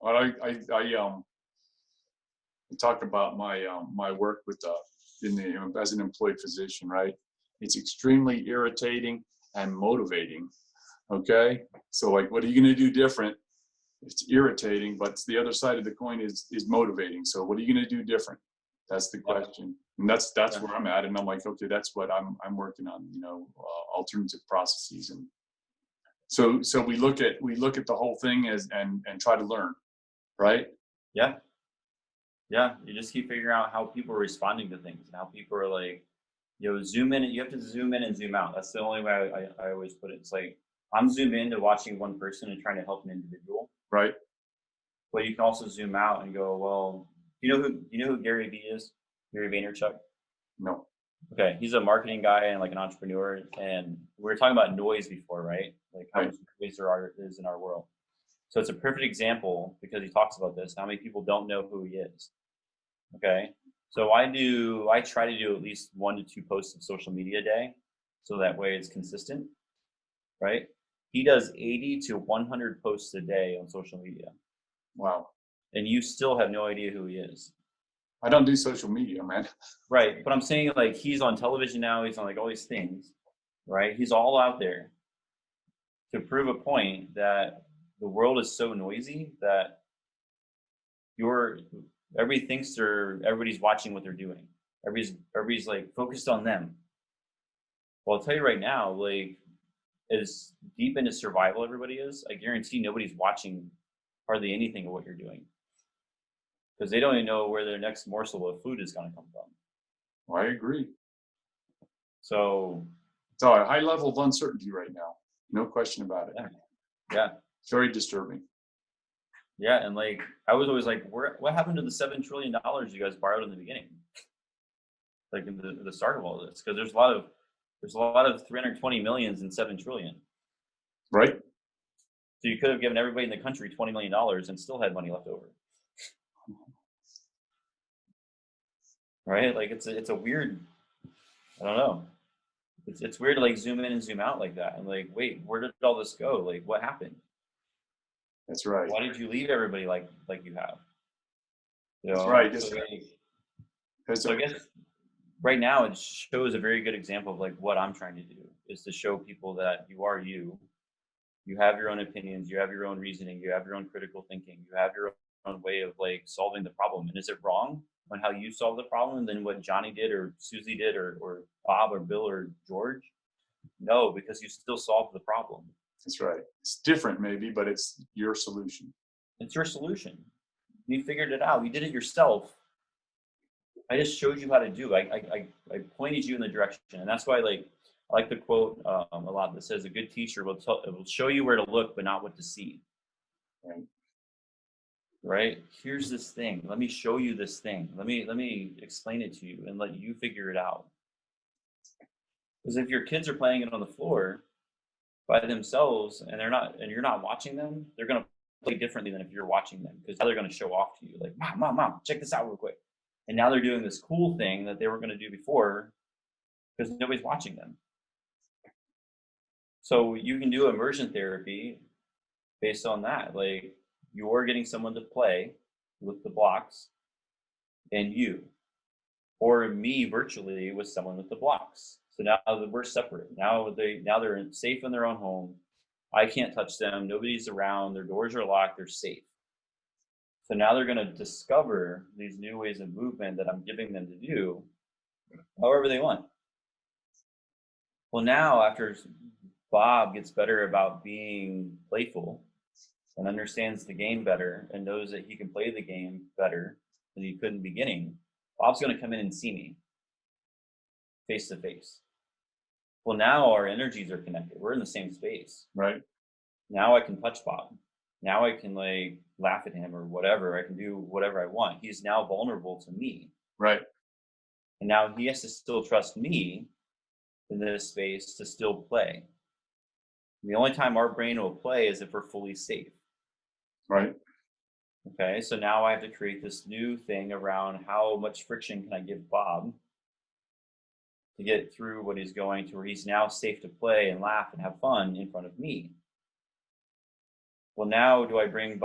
[SPEAKER 1] Well, I talked about my work with as an employed physician, right? It's extremely irritating and motivating. Okay, so like, what are you going to do different? It's irritating, but the other side of the coin is motivating. So what are you going to do different? That's the question, and that's where I'm at. And I'm like, okay, that's what I'm working on. Alternative processes, and so we look at the whole thing as and try to learn, right?
[SPEAKER 2] Yeah. You just keep figuring out how people are responding to things and how people are like, zoom in. You have to zoom in and zoom out. That's the only way I always put it. It's like, I'm zoomed into watching one person and trying to help an individual.
[SPEAKER 1] Right.
[SPEAKER 2] But you can also zoom out and go, well, you know who Gary Vee is? Gary Vaynerchuk?
[SPEAKER 1] No.
[SPEAKER 2] Okay, he's a marketing guy and like an entrepreneur. And we were talking about noise before, right? Like how much noise there is in our world. So it's a perfect example, because he talks about this, how many people don't know who he is. Okay. So I try to do at least 1 to 2 posts of social media a day. So that way it's consistent, right? He does 80 to 100 posts a day on social media.
[SPEAKER 1] Wow.
[SPEAKER 2] And you still have no idea who he is.
[SPEAKER 1] I don't do social media, man.
[SPEAKER 2] Right. But I'm saying, like, he's on television now. He's on like all these things, right? He's all out there to prove a point that the world is so noisy that everybody thinks everybody's watching what they're doing. Everybody's like focused on them. Well, I'll tell you right now, like as deep into survival everybody is, I guarantee nobody's watching hardly anything of what you're doing because they don't even know where their next morsel of food is going to come from.
[SPEAKER 1] Well, I agree.
[SPEAKER 2] So
[SPEAKER 1] It's a high level of uncertainty right now. No question about it.
[SPEAKER 2] Yeah.
[SPEAKER 1] It's very disturbing.
[SPEAKER 2] Yeah, and like I was always like, what happened to the $7 trillion you guys borrowed in the beginning? Like in the start of all this, because there's a lot of 320 millions and 7 trillion.
[SPEAKER 1] Right.
[SPEAKER 2] So you could have given everybody in the country $20 million and still had money left over. Right? Like it's a weird, I don't know. It's weird to like zoom in and zoom out like that. And like, wait, where did all this go? Like what happened?
[SPEAKER 1] That's right.
[SPEAKER 2] Why did you leave everybody like you have? You know?
[SPEAKER 1] That's right.
[SPEAKER 2] So,
[SPEAKER 1] Like,
[SPEAKER 2] so I guess right now it shows a very good example of like what I'm trying to do is to show people that you are you. You have your own opinions, you have your own reasoning, you have your own critical thinking, you have your own way of like solving the problem. And is it wrong on how you solve the problem than what Johnny did or Susie did or Bob or Bill or George? No, because you still solved the problem.
[SPEAKER 1] That's right. It's different maybe, but it's your solution.
[SPEAKER 2] It's your solution. You figured it out. You did it yourself. I just showed you how to do it. I pointed you in the direction. And that's why I like the quote a lot that says a good teacher will show you where to look, but not what to see. Right? Here's this thing. Let me show you this thing. Let me explain it to you and let you figure it out. Because if your kids are playing it on the floor by themselves and you're not watching them, they're gonna play differently than if you're watching them. Because now they're gonna show off to you, like, mom, check this out real quick. And now they're doing this cool thing that they weren't gonna do before because nobody's watching them. So you can do immersion therapy based on that. Like you're getting someone to play with the blocks and you, or me virtually with someone with the blocks. So now we're separate. Now they're safe in their own home. I can't touch them. Nobody's around. Their doors are locked. They're safe. So now they're going to discover these new ways of movement that I'm giving them to do however they want. Well, now after Bob gets better about being playful and understands the game better and knows that he can play the game better than he could in the beginning, Bob's going to come in and see me face to face. Well, now our energies are connected. We're in the same space.
[SPEAKER 1] Right.
[SPEAKER 2] Now I can touch Bob. Now I can like laugh at him or whatever. I can do whatever I want. He's now vulnerable to me.
[SPEAKER 1] Right.
[SPEAKER 2] And now he has to still trust me in this space to still play. And the only time our brain will play is if we're fully safe.
[SPEAKER 1] Right.
[SPEAKER 2] Okay, so now I have to create this new thing around how much friction can I give Bob to get through what he's going to, where he's now safe to play and laugh and have fun in front of me. Well, now do I bring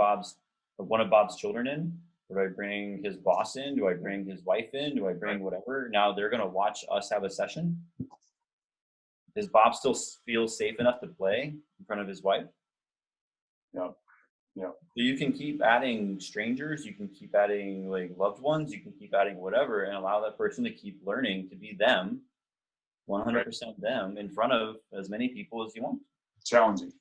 [SPEAKER 2] one of Bob's children in? Do I bring his boss in? Do I bring his wife in? Do I bring whatever? Now they're going to watch us have a session. Does Bob still feel safe enough to play in front of his wife?
[SPEAKER 1] Yeah. Yeah.
[SPEAKER 2] So you can keep adding strangers, you can keep adding like loved ones, you can keep adding whatever and allow that person to keep learning to be them, 100% them in front of as many people as you want.
[SPEAKER 1] Challenging.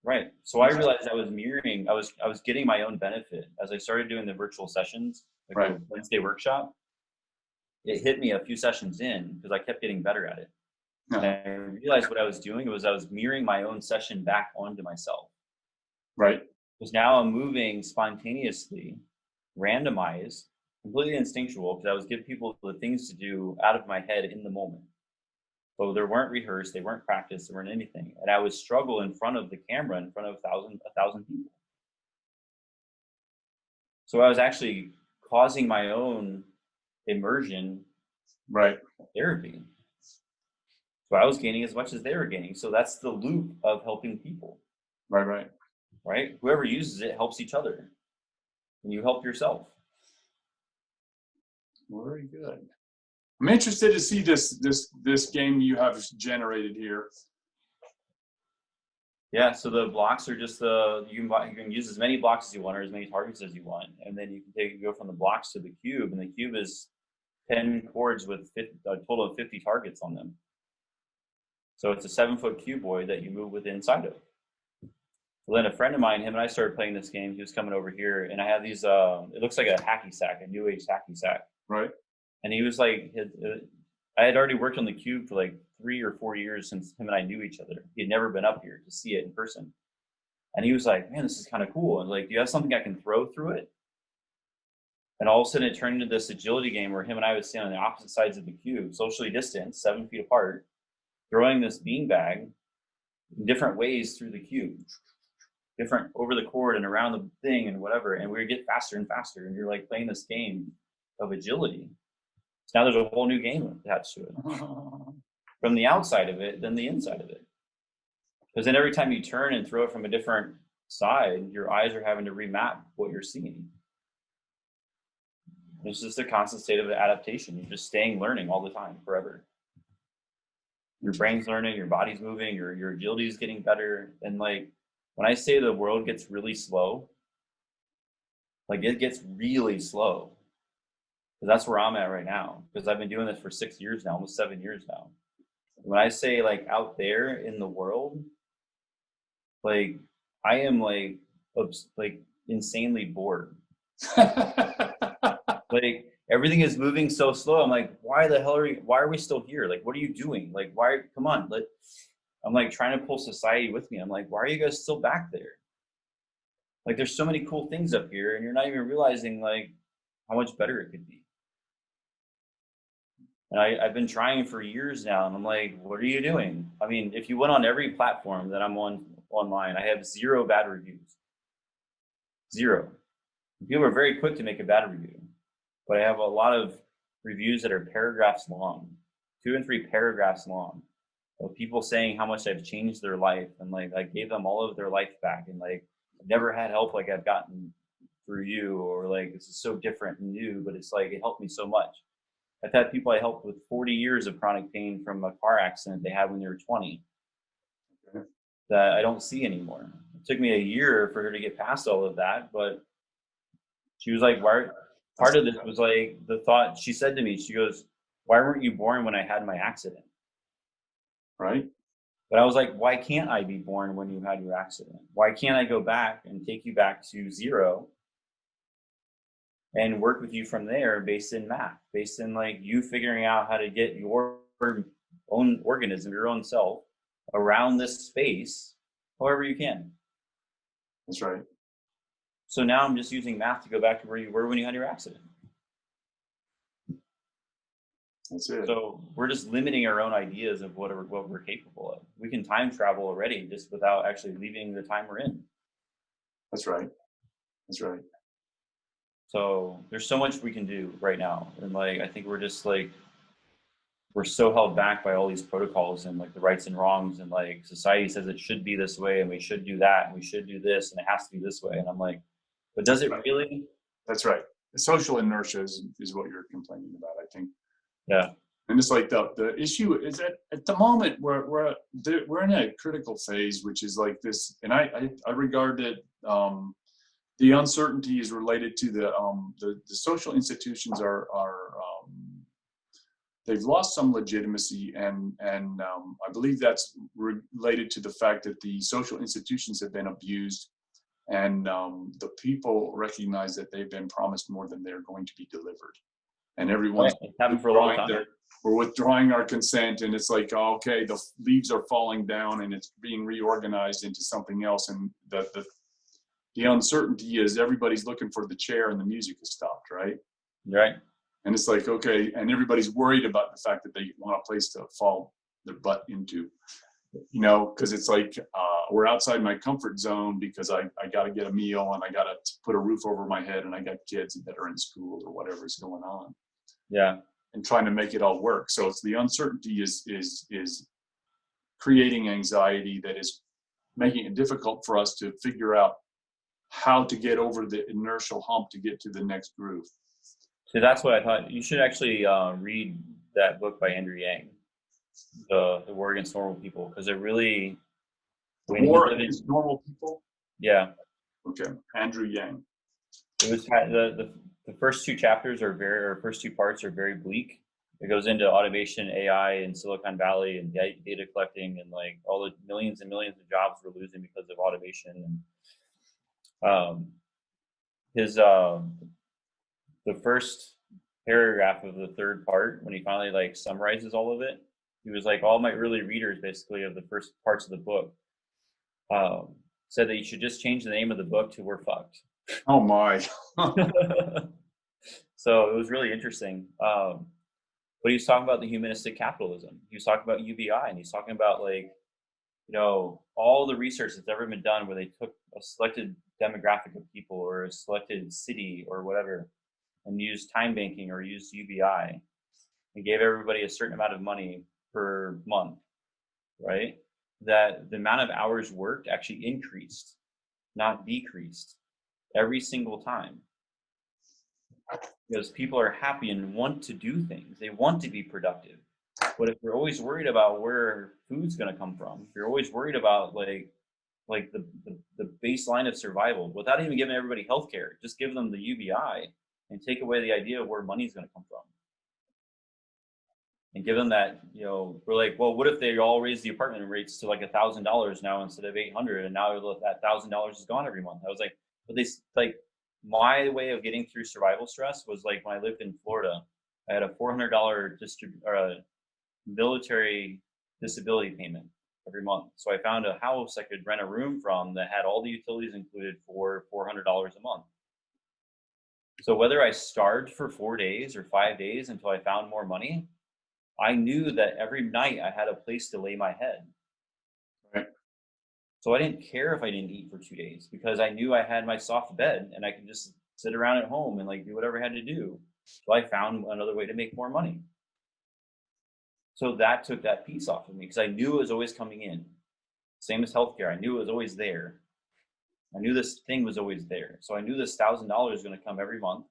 [SPEAKER 2] Right. So I realized I was mirroring, I was getting my own benefit as I started doing the virtual sessions, like the Wednesday workshop. It hit me a few sessions in because I kept getting better at it. And I realized what I was doing was I was mirroring my own session back onto myself.
[SPEAKER 1] Right.
[SPEAKER 2] Because now I'm moving spontaneously, randomized, completely instinctual, because I was giving people the things to do out of my head in the moment. So they weren't rehearsed, they weren't practiced, they weren't anything. And I would struggle in front of the camera, in front of a thousand people. So I was actually causing my own immersion therapy. So I was gaining as much as they were gaining. So that's the loop of helping people. Right? Whoever uses it helps each other. And you help yourself.
[SPEAKER 1] Very good. I'm interested to see this game you have generated here.
[SPEAKER 2] Yeah, so the blocks are just you can use as many blocks as you want or as many targets as you want. And then you can go from the blocks to the cube. And the cube is 10 chords with a total of 50 targets on them. So it's a 7-foot cuboid that you move with inside of. Well, then a friend of mine, him and I started playing this game. He was coming over here, and I have these, it looks like a hacky sack, a new age hacky sack.
[SPEAKER 1] Right.
[SPEAKER 2] And he was like, I had already worked on the cube for like 3 or 4 years since him and I knew each other. He had never been up here to see it in person. And he was like, man, this is kind of cool. And like, do you have something I can throw through it? And all of a sudden it turned into this agility game where him and I would stand on the opposite sides of the cube, socially distanced, 7 feet apart, throwing this beanbag in different ways through the cube, different over the cord and around the thing and whatever. And we would get faster and faster. And you're like playing this game of agility. So now there's a whole new game attached to it. From the outside of it, then the inside of it. Because then every time you turn and throw it from a different side, your eyes are having to remap what you're seeing. It's just a constant state of adaptation. You're just staying learning all the time, forever. Your brain's learning, your body's moving, your agility is getting better. And like, when I say the world gets really slow, like it gets really slow. Because that's where I'm at right now. Because I've been doing this for 6 years now, almost 7 years now. When I say like out there in the world, like I am like insanely bored. Like everything is moving so slow. I'm like, why are we still here? Like, what are you doing? Like, come on. I'm like trying to pull society with me. I'm like, why are you guys still back there? Like, there's so many cool things up here and you're not even realizing like how much better it could be. And I've been trying for years now, and I'm like, what are you doing? I mean, if you went on every platform that I'm on online, I have 0 bad reviews. 0. People are very quick to make a bad review, but I have a lot of reviews that are paragraphs long, 2 and 3 paragraphs long, of people saying how much I've changed their life, and like I gave them all of their life back, and like I've never had help like I've gotten through you, or like this is so different and new, but it's like it helped me so much. I've had people I helped with 40 years of chronic pain from a car accident they had when they were 20 that I don't see anymore. It took me a year for her to get past all of that, but she was like, why? Part of this was like the thought she said to me, she goes, why weren't you born when I had my accident?
[SPEAKER 1] Right.
[SPEAKER 2] But I was like, why can't I be born when you had your accident? Why can't I go back and take you back to 0 and work with you from there based in math, based in like you figuring out how to get your own organism, your own self around this space, however you can.
[SPEAKER 1] That's right.
[SPEAKER 2] So now I'm just using math to go back to where you were when you had your accident.
[SPEAKER 1] That's it.
[SPEAKER 2] So we're just limiting our own ideas of what we're capable of. We can time travel already just without actually leaving the time we're in.
[SPEAKER 1] That's right. That's right.
[SPEAKER 2] So there's so much we can do right now. And like, I think we're just like, we're so held back by all these protocols and like the rights and wrongs, and like society says it should be this way and we should do that and we should do this and it has to be this way. And I'm like, but does it really?
[SPEAKER 1] That's right. The social inertia is what you're complaining about, I think.
[SPEAKER 2] Yeah.
[SPEAKER 1] And it's like the issue is that at the moment we're in a critical phase, which is like this, and I regard it, the uncertainty is related to the social institutions are they've lost some legitimacy, and I believe that's related to the fact that the social institutions have been abused, and the people recognize that they've been promised more than they're going to be delivered, and everyone's
[SPEAKER 2] happened for a long time.
[SPEAKER 1] We're withdrawing our consent, and it's like, oh, okay, the leaves are falling down and it's being reorganized into something else, and the uncertainty is everybody's looking for the chair and the music has stopped, right?
[SPEAKER 2] Right.
[SPEAKER 1] And it's like, okay, and everybody's worried about the fact that they want a place to fall their butt into, you know, because it's like, we're outside my comfort zone because I got to get a meal and I got to put a roof over my head and I got kids that are in school or whatever's going on.
[SPEAKER 2] Yeah.
[SPEAKER 1] And trying to make it all work. So it's the uncertainty is creating anxiety that is making it difficult for us to figure out how to get over the inertial hump to get to the next groove.
[SPEAKER 2] So that's what I thought. You should actually read that book by Andrew Yang, the War Against Normal People, because it really.
[SPEAKER 1] The War Against Normal People?
[SPEAKER 2] Yeah.
[SPEAKER 1] Okay. Andrew Yang.
[SPEAKER 2] It was the the first two chapters are or first two parts are very bleak. It goes into automation, AI in Silicon Valley, and data collecting, and like all the millions and millions of jobs we're losing because of automation. And his the first paragraph of the third part, when he finally like summarizes all of it, he was like, all my early readers basically of the first parts of the book said that you should just change the name of the book to "We're Fucked."
[SPEAKER 1] Oh my.
[SPEAKER 2] So it was really interesting. But he was talking about the humanistic capitalism. He was talking about UBI, and he's talking about like, all the research that's ever been done where they took a selected demographic of people or a selected city or whatever and used time banking or used UBI and gave everybody a certain amount of money per month, right? That the amount of hours worked actually increased, not decreased, every single time. Because people are happy and want to do things. They want to be productive. But if you're always worried about where food's going to come from, if you're always worried about like the baseline of survival, without even giving everybody healthcare, just give them the UBI and take away the idea of where money's going to come from. And give them that, we're like, well, what if they all raise the apartment rates to like $1,000 now instead of $800, and now that $1,000 is gone every month? I was like, but they like, my way of getting through survival stress was like when I lived in Florida, I had a $400 military disability payment every month. So I found a house I could rent a room from that had all the utilities included for $400 a month. So whether I starved for 4 days or 5 days until I found more money, I knew that every night I had a place to lay my head.
[SPEAKER 1] Right.
[SPEAKER 2] So I didn't care if I didn't eat for 2 days because I knew I had my soft bed and I could just sit around at home and like do whatever I had to do. So I found another way to make more money. So that took that piece off of me because I knew it was always coming in. Same as healthcare. I knew it was always there. I knew this thing was always there. So I knew this $1,000 was going to come every month.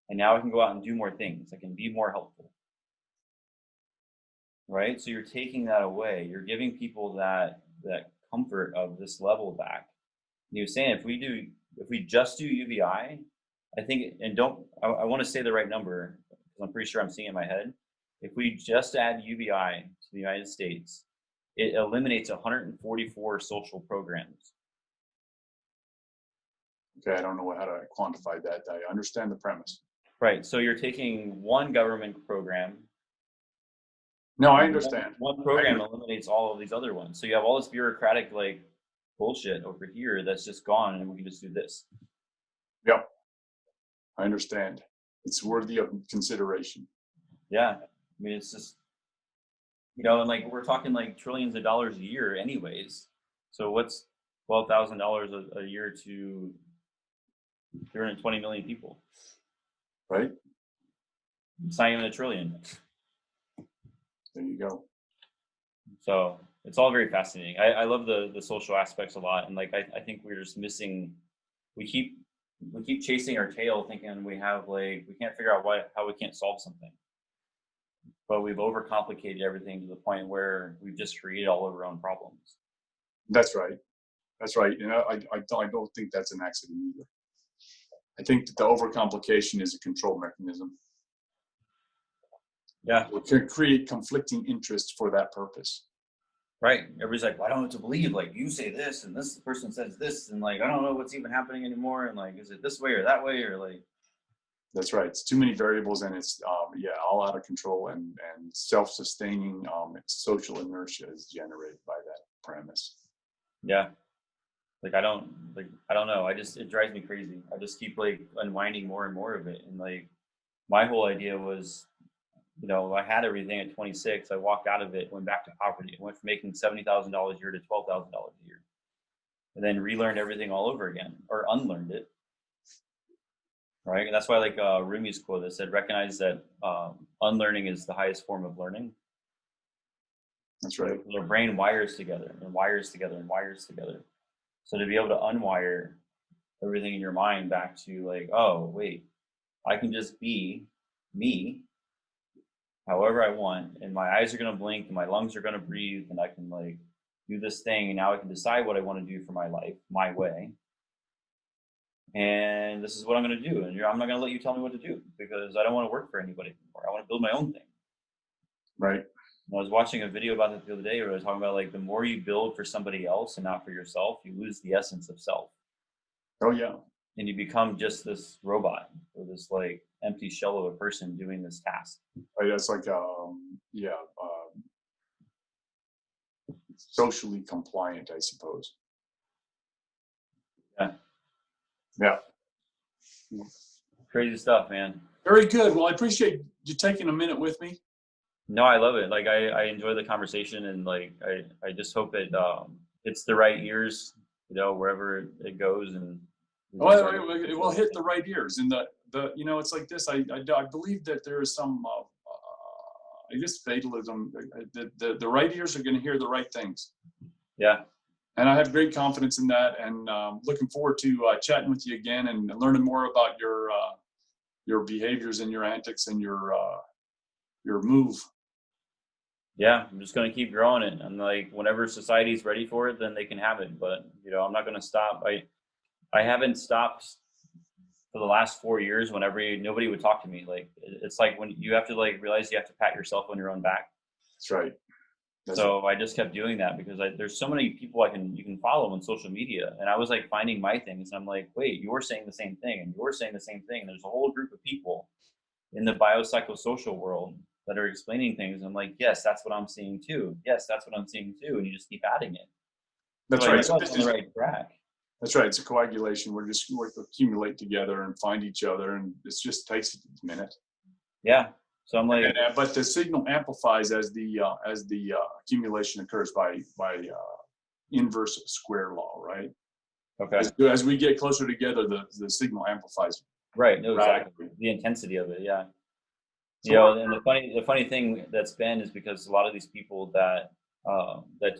[SPEAKER 2] And now I can go out and do more things. I can be more helpful. Right? So you're taking that away. You're giving people that comfort of this level back. And he was saying if we just do UBI, I think, and I want to say the right number because I'm pretty sure I'm seeing it in my head. If we just add UBI to the United States, it eliminates 144 social programs.
[SPEAKER 1] Okay, I don't know how to quantify that. I understand the premise.
[SPEAKER 2] Right. So you're taking one government program.
[SPEAKER 1] No, I understand.
[SPEAKER 2] One program eliminates all of these other ones. So you have all this bureaucratic like bullshit over here that's just gone, and we can just do this.
[SPEAKER 1] Yep, I understand. It's worthy of consideration.
[SPEAKER 2] Yeah, I mean, it's just, and like we're talking like trillions of dollars a year, anyways. So what's $12,000 a year to 320 million people?
[SPEAKER 1] Right.
[SPEAKER 2] It's not even a trillion.
[SPEAKER 1] There you go.
[SPEAKER 2] So it's all very fascinating. I love the social aspects a lot, and like I think we're just missing. We keep chasing our tail, thinking we can't figure out how we can't solve something, but we've overcomplicated everything to the point where we've just created all of our own problems.
[SPEAKER 1] That's right. That's right. And I don't think that's an accident either. I think that the overcomplication is a control mechanism.
[SPEAKER 2] Yeah.
[SPEAKER 1] We can create conflicting interests for that purpose.
[SPEAKER 2] Right. Everybody's like, well, I don't know what to believe. Like, you say this, and this person says this, and like, I don't know what's even happening anymore. And like, is it this way or that way, or like?
[SPEAKER 1] That's right. It's too many variables, and it's all out of control, and self-sustaining social inertia is generated by that premise.
[SPEAKER 2] Yeah. Like I don't know. It drives me crazy. I just keep like unwinding more and more of it, and like my whole idea was, I had everything at 26. I walked out of it, went back to poverty. I went from making $70,000 a year to $12,000 a year, and then relearned everything all over again, or unlearned it. Right, and that's why I like Rumi's quote that said, "Recognize that unlearning is the highest form of learning."
[SPEAKER 1] That's right.
[SPEAKER 2] Your brain wires together and wires together and wires together. So to be able to unwire everything in your mind back to like, oh wait, I can just be me however I want, and my eyes are going to blink and my lungs are going to breathe, and I can like do this thing, and now I can decide what I want to do for my life my way. and this is what I'm going to do. And I'm not going to let you tell me what to do because I don't want to work for anybody anymore. I want to build my own thing.
[SPEAKER 1] Right.
[SPEAKER 2] I was watching a video about that the other day where I was talking about like the more you build for somebody else and not for yourself, you lose the essence of self.
[SPEAKER 1] Oh yeah.
[SPEAKER 2] And you become just this robot or this like empty shell of a person doing this task.
[SPEAKER 1] Right. That's like socially compliant, I suppose.
[SPEAKER 2] Yeah.
[SPEAKER 1] Yeah.
[SPEAKER 2] Crazy stuff, man.
[SPEAKER 1] Very good. Well, I appreciate you taking a minute with me.
[SPEAKER 2] No, I love it. Like I enjoy the conversation, and like I just hope it it's the right ears, wherever it goes, and
[SPEAKER 1] Well, it will hit the right ears. And it's like this. I believe that there is some, I guess, fatalism. The right ears are going to hear the right things.
[SPEAKER 2] Yeah.
[SPEAKER 1] And I have great confidence in that, and looking forward to chatting with you again and learning more about your behaviors and your antics and your move.
[SPEAKER 2] Yeah, I'm just going to keep growing it. And like, whenever society's ready for it, then they can have it. But, I'm not going to stop. I haven't stopped for the last 4 years whenever nobody would talk to me. Like, it's like when you have to like realize you have to pat yourself on your own back.
[SPEAKER 1] That's right.
[SPEAKER 2] So I just kept doing that because there's so many people you can follow on social media. And I was like finding my things. And I'm like, wait, you're saying the same thing. And you're saying the same thing. And there's a whole group of people in the biopsychosocial world that are explaining things. I'm like, yes, that's what I'm seeing too. Yes, that's what I'm seeing too. And you just keep adding it.
[SPEAKER 1] That's
[SPEAKER 2] so
[SPEAKER 1] right.
[SPEAKER 2] It's on the right track.
[SPEAKER 1] That's right. It's a coagulation. We accumulate together and find each other, and it just takes a minute.
[SPEAKER 2] Yeah. So I'm like,
[SPEAKER 1] but the signal amplifies as the accumulation occurs by inverse square law, right?
[SPEAKER 2] Okay.
[SPEAKER 1] As we get closer together, the signal amplifies.
[SPEAKER 2] Right. No, exactly. The intensity of it. Yeah. And the funny thing that's been is because a lot of these people that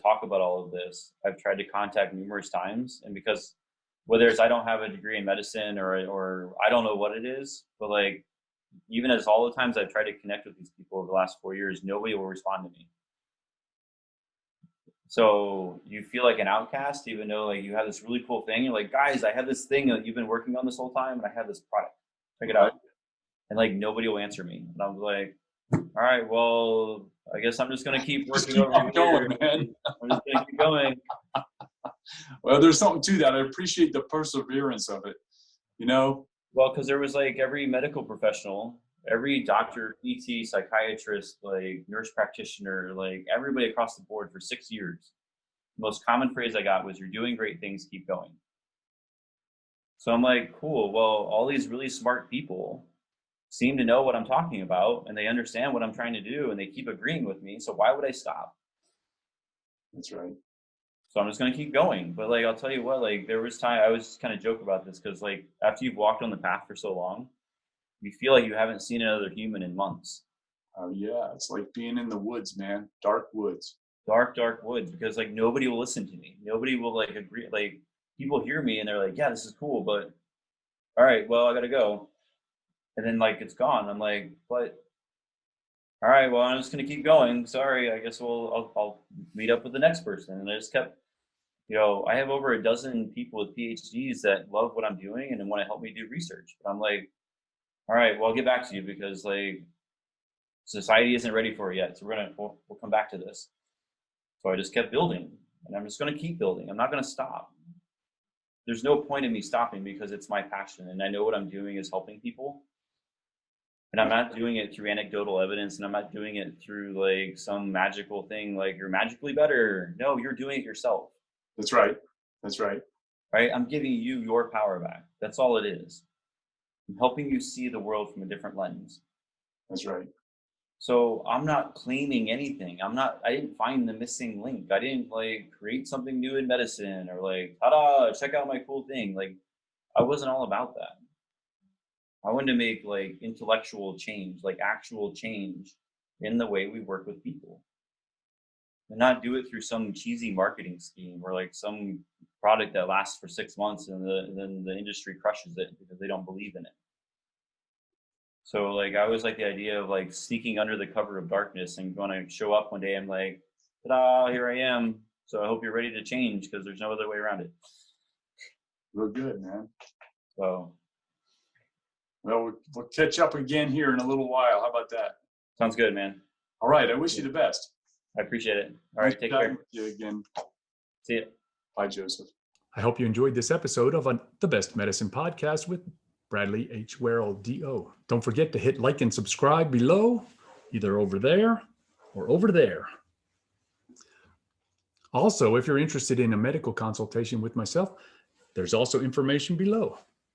[SPEAKER 2] talk about all of this, I've tried to contact numerous times, and because whether it's I don't have a degree in medicine or I don't know what it is, but like even as all the times I've tried to connect with these people over the last 4 years, nobody will respond to me. So you feel like an outcast, even though like you have this really cool thing. You're like, guys, I have this thing that you've been working on this whole time, and I have this product. Check it out. And like nobody will answer me. And I was like, all right, well, I guess I'm just gonna keep working over
[SPEAKER 1] going, man.
[SPEAKER 2] I'm just gonna keep going.
[SPEAKER 1] Well, there's something to that. I appreciate the perseverance of it.
[SPEAKER 2] Well, because there was like every medical professional, every doctor, PT, psychiatrist, like nurse practitioner, like everybody across the board for 6 years. The most common phrase I got was, "You're doing great things, keep going." So I'm like, cool. Well, all these really smart people seem to know what I'm talking about, and they understand what I'm trying to do, and they keep agreeing with me. So why would I stop?
[SPEAKER 1] That's right.
[SPEAKER 2] So I'm just going to keep going. But like, I'll tell you what, like there was time I was kind of joke about this because like after you've walked on the path for so long, you feel like you haven't seen another human in months.
[SPEAKER 1] Oh yeah. It's like being in the woods, man. Dark woods.
[SPEAKER 2] Dark woods, because like nobody will listen to me. Nobody will like agree. Like people hear me and they're like, yeah, this is cool, but all right, well, I got to go. And then like it's gone. I'm like, but all right, well, I'm just gonna keep going. Sorry, I guess I'll meet up with the next person. And I just kept, I have over a dozen people with PhDs that love what I'm doing and want to help me do research. But I'm like, all right, well, I'll get back to you because like society isn't ready for it yet. So we'll come back to this. So I just kept building, and I'm just gonna keep building. I'm not gonna stop. There's no point in me stopping because it's my passion, and I know what I'm doing is helping people. And I'm not doing it through anecdotal evidence, and I'm not doing it through like some magical thing like you're magically better. No, you're doing it yourself.
[SPEAKER 1] That's right. That's right.
[SPEAKER 2] Right? I'm giving you your power back. That's all it is. I'm helping you see the world from a different lens.
[SPEAKER 1] That's right.
[SPEAKER 2] So I'm not claiming anything. I didn't find the missing link. I didn't like create something new in medicine or like, ta-da, check out my cool thing. Like I wasn't all about that. I wanted to make like intellectual change, like actual change in the way we work with people, and not do it through some cheesy marketing scheme or like some product that lasts for 6 months and then the industry crushes it because they don't believe in it. So like I always like the idea of like sneaking under the cover of darkness and going to show up one day. I'm like, ta-da, here I am. So I hope you're ready to change because there's no other way around it.
[SPEAKER 1] Real good, man.
[SPEAKER 2] So
[SPEAKER 1] Well, we'll catch up again here in a little while. How about that?
[SPEAKER 2] sounds good, man.
[SPEAKER 1] All right. I wish you the best.
[SPEAKER 2] I appreciate it. All right, take care.
[SPEAKER 1] With you again.
[SPEAKER 2] See you.
[SPEAKER 1] Bye, Joseph. I hope you enjoyed this episode of the Best Medicine Podcast with Bradley H. Werrell, DO. Don't forget to hit like and subscribe below, either over there or over there. Also, if you're interested in a medical consultation with myself, there's also information below.